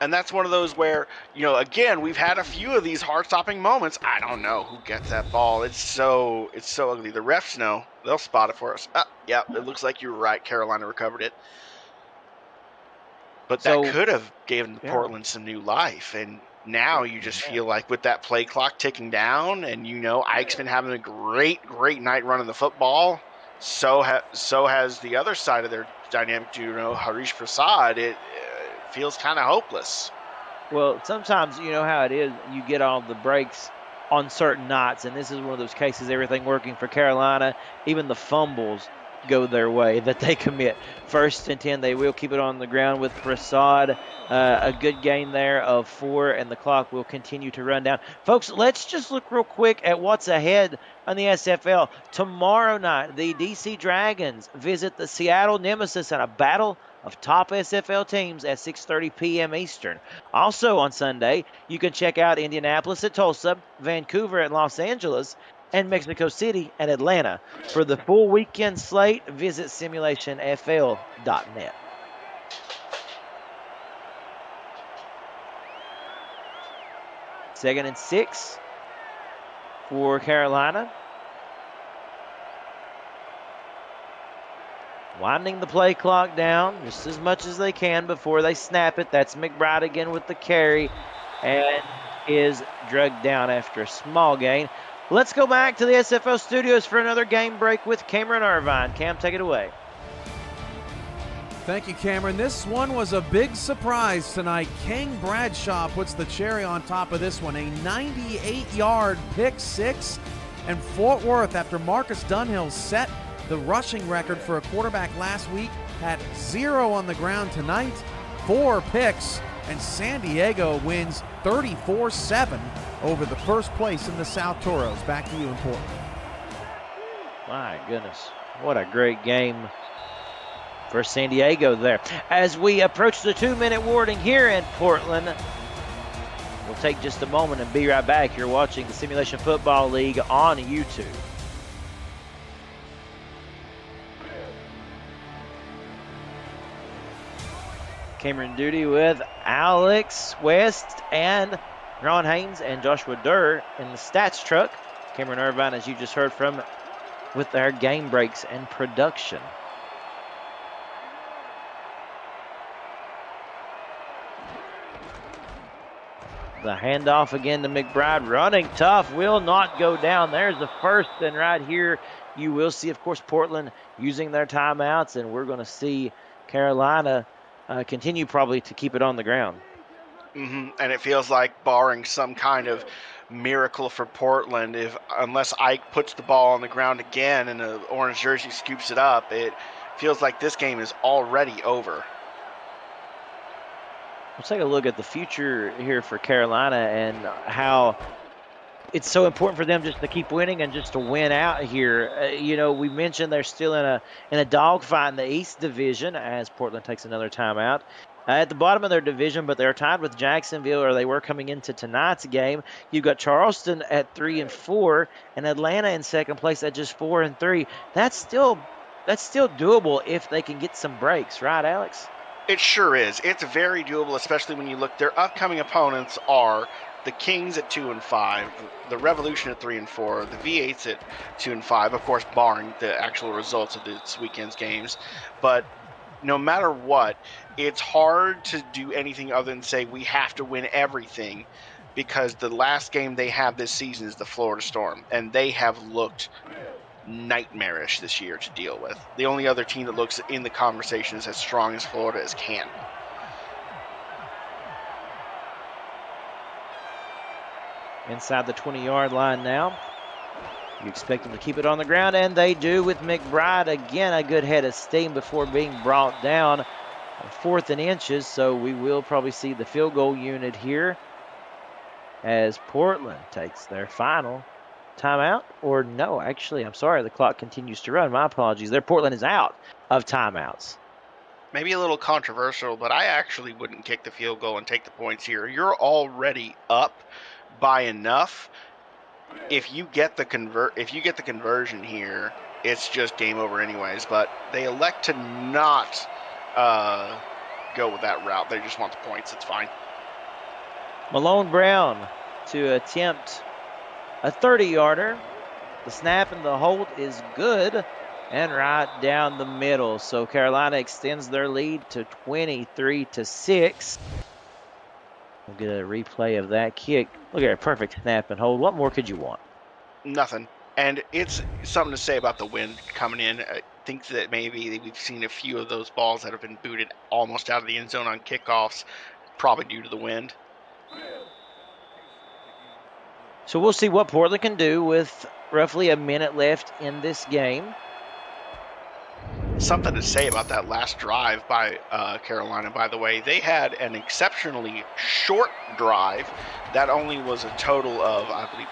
And that's one of those where, again, we've had a few of these heart-stopping moments. I don't know who gets that ball. It's so ugly. The refs know. They'll spot it for us. Yeah, it looks like you were right. Carolina recovered it. But that could have given Portland some new life. And now you just feel like with that play clock ticking down, and Ike's been having a great night running the football. So has the other side of their dynamic duo, Harish Prasad. It feels kind of hopeless. Well, sometimes you know how it is. You get all the breaks on certain nights, and this is one of those cases, everything working for Carolina. Even the fumbles go their way that they commit. 1st and 10, they will keep it on the ground with Prasad. A good gain there of 4, and the clock will continue to run down. Folks, let's just look real quick at what's ahead on the SFL. Tomorrow night, the DC Dragons visit the Seattle Nemesis in a battle of top SFL teams at 6:30 p.m. Eastern. Also on Sunday, you can check out Indianapolis at Tulsa, Vancouver at Los Angeles, and Mexico City and Atlanta. For the full weekend slate, visit Simulationfl.net. Second and 6 for Carolina. Winding the play clock down just as much as they can before they snap it. That's McBride again with the carry, and is drugged down after a small gain. Let's go back to the SFL studios for another game break with Cameron Irvine. Cam, take it away. Thank you, Cameron. This one was a big surprise tonight. King Bradshaw puts the cherry on top of this one. A 98-yard pick six. And Fort Worth, after Marcus Dunhill set the rushing record for a quarterback last week, had 0 on the ground tonight, 4 picks, and San Diego wins 34-7 over the first place in the South Toros. Back to you in Portland. My goodness, what a great game for San Diego there. As we approach the 2-minute warning here in Portland, we'll take just a moment and be right back. You're watching the Simulation Football League on YouTube. Cameron Duty with Alex West and Ron Haynes and Joshua Durr in the stats truck. Cameron Irvine, as you just heard from, with their game breaks and production. The handoff again to McBride, running tough, will not go down. There's the first, and right here you will see, of course, Portland using their timeouts, and we're going to see Carolina continue probably to keep it on the ground. And it feels like, barring some kind of miracle for Portland, unless Ike puts the ball on the ground again and the orange jersey scoops it up, it feels like this game is already over. Let's take a look at the future here for Carolina and how it's so important for them just to keep winning and just to win out here. We mentioned they're still in a dogfight in the East Division as Portland takes another timeout. At the bottom of their division, but they're tied with Jacksonville, or they were coming into tonight's game. You've got Charleston at 3-4, and Atlanta in second place at just 4-3. That's still doable if they can get some breaks, right, Alex? It sure is. It's very doable, especially when you look. Their upcoming opponents are the Kings at 2-5, the Revolution at 3-4, the V8s at 2-5, of course, barring the actual results of this weekend's games. But no matter what, it's hard to do anything other than say we have to win everything, because the last game they have this season is the Florida Storm, and they have looked nightmarish this year to deal with. The only other team that looks in the conversation is as strong as Florida as can. Inside the 20-yard line now. You expect them to keep it on the ground, and they do with McBride. Again, a good head of steam before being brought down. 4th and inches, so we will probably see the field goal unit here as Portland takes their final timeout. Or no, actually, I'm sorry, the clock continues to run. My apologies. Portland is out of timeouts. Maybe a little controversial, but I actually wouldn't kick the field goal and take the points here. You're already up by enough. If you get the conversion here, it's just game over anyways. But they elect to not go with that route. They just want the points. It's fine. Malone Brown to attempt a 30-yarder. The snap and the hold is good and right down the middle. So Carolina extends their lead to 23-6. We'll get a replay of that kick. Look at a perfect snap and hold. What more could you want? Nothing. And it's something to say about the wind coming in. I think that maybe we've seen a few of those balls that have been booted almost out of the end zone on kickoffs, probably due to the wind. So we'll see what Portland can do with roughly a minute left in this game. Something to say about that last drive by Carolina, by the way. They had an exceptionally short drive that only was a total of, I believe,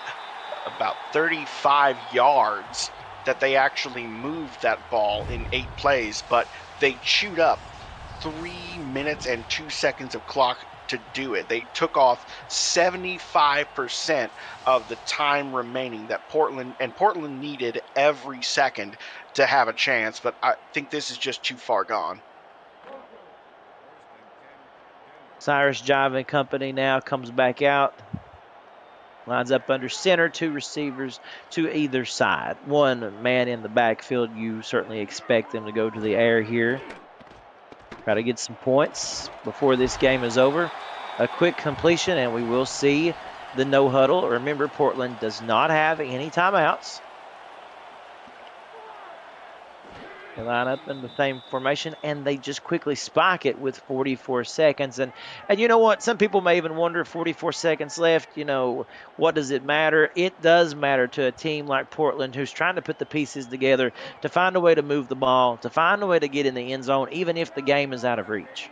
about 35 yards that they actually moved that ball in 8 plays, but they chewed up 3 minutes and 2 seconds of clock to do it. They took off 75% of the time remaining that Portland needed every second to have a chance, but I think this is just too far gone. Cyrus Jive and company now comes back out. Lines up under center, 2 receivers to either side. 1 man in the backfield. You certainly expect them to go to the air here. Try to get some points before this game is over. A quick completion, and we will see the no huddle. Remember, Portland does not have any timeouts. They line up in the same formation, and they just quickly spike it with 44 seconds. And you know what? Some people may even wonder, 44 seconds left, what does it matter? It does matter to a team like Portland who's trying to put the pieces together to find a way to move the ball, to find a way to get in the end zone, even if the game is out of reach.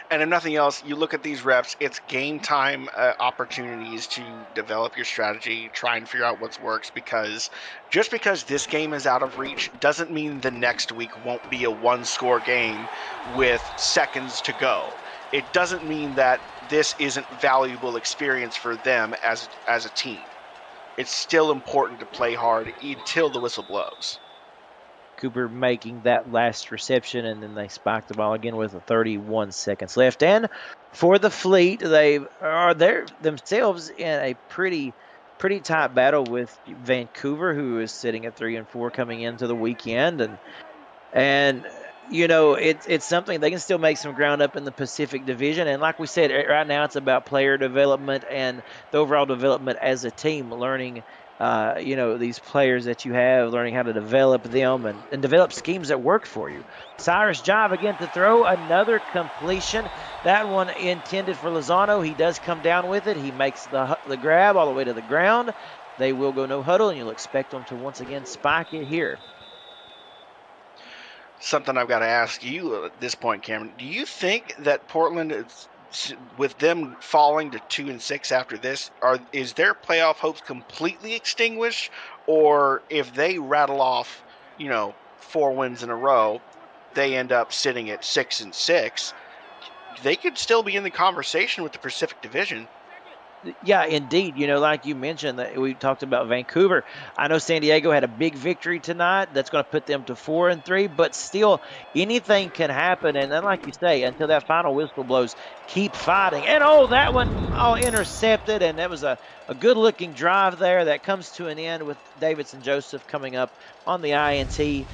And if nothing else, you look at these reps, it's game time opportunities to develop your strategy, try and figure out what works, because just because this game is out of reach doesn't mean the next week won't be a 1-score game with seconds to go. It doesn't mean that this isn't valuable experience for them as a team. It's still important to play hard until the whistle blows. Cooper making that last reception, and then they spike the ball again with 31 seconds left. And for the Fleet, they are themselves in a pretty tight battle with Vancouver, who is sitting at 3-4 coming into the weekend. And It's something they can still make some ground up in the Pacific Division. And like we said, right now it's about player development and the overall development as a team, learning, these players that you have, learning how to develop them and develop schemes that work for you. Cyrus Jive again to throw another completion. That one intended for Lozano. He does come down with it. He makes the grab all the way to the ground. They will go no huddle, and you'll expect them to once again spike it here. Something I've got to ask you at this point, Cameron. Do you think that Portland, with them falling to 2-6 after this, is their playoff hopes completely extinguished? Or if they rattle off, 4 wins in a row, they end up sitting at 6-6, they could still be in the conversation with the Pacific Division. Yeah, indeed. Like you mentioned, that we talked about Vancouver. I know San Diego had a big victory tonight. That's going to put them to 4-3, but still, anything can happen. And then, like you say, until that final whistle blows, keep fighting. And that one all intercepted, and that was a good-looking drive there that comes to an end with Davidson Joseph coming up on the INT.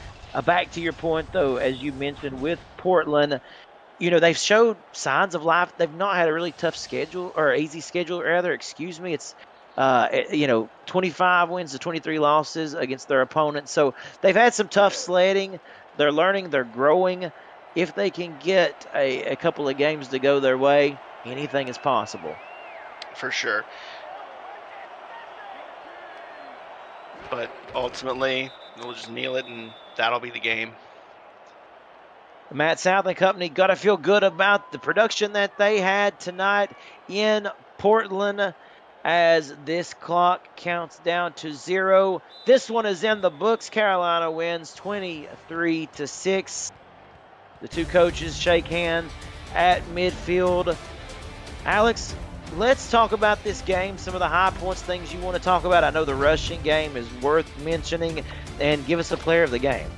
Back to your point, though, as you mentioned with Portland. They've showed signs of life. They've not had a really tough schedule, or easy schedule, rather. Excuse me. It's, 25 wins to 23 losses against their opponents. So they've had some tough sledding. They're learning. They're growing. If they can get a couple of games to go their way, anything is possible. For sure. But ultimately, we'll just kneel it, and that'll be the game. Matt South and company got to feel good about the production that they had tonight in Portland as this clock counts down to 0. This one is in the books. Carolina wins 23-6. The two coaches shake hands at midfield. Alex, let's talk about this game, some of the high points, things you want to talk about. I know the rushing game is worth mentioning, and give us a player of the game.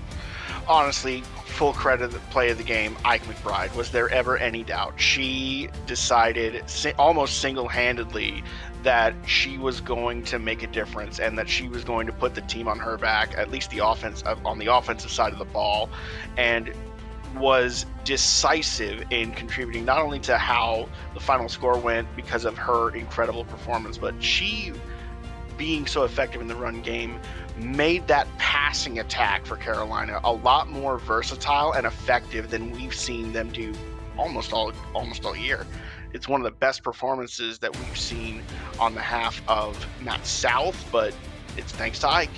Honestly, full credit to the play of the game, Ike McBride. Was there ever any doubt? She decided almost single-handedly that she was going to make a difference and that she was going to put the team on her back, at least on the offensive side of the ball, and was decisive in contributing not only to how the final score went because of her incredible performance, but she being so effective in the run game made that passing attack for Carolina a lot more versatile and effective than we've seen them do almost all year. It's one of the best performances that we've seen on behalf of Matt South, but it's thanks to Ike.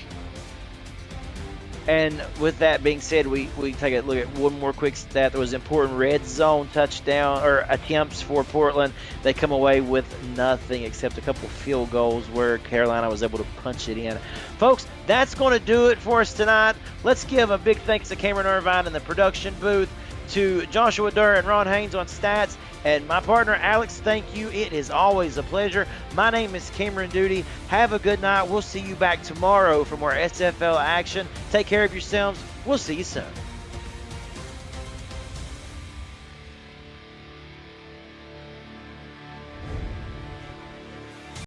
And with that being said, we take a look at one more quick stat. There was important red zone touchdown or attempts for Portland. They come away with nothing except a couple field goals where Carolina was able to punch it in. Folks, that's going to do it for us tonight. Let's give a big thanks to Cameron Irvine in the production booth, to Joshua Durr and Ron Haynes on stats, and my partner Alex, thank you. It is always a pleasure. My name is Cameron Duty. Have a good night. We'll see you back tomorrow for more SFL action. Take care of yourselves. We'll see you soon.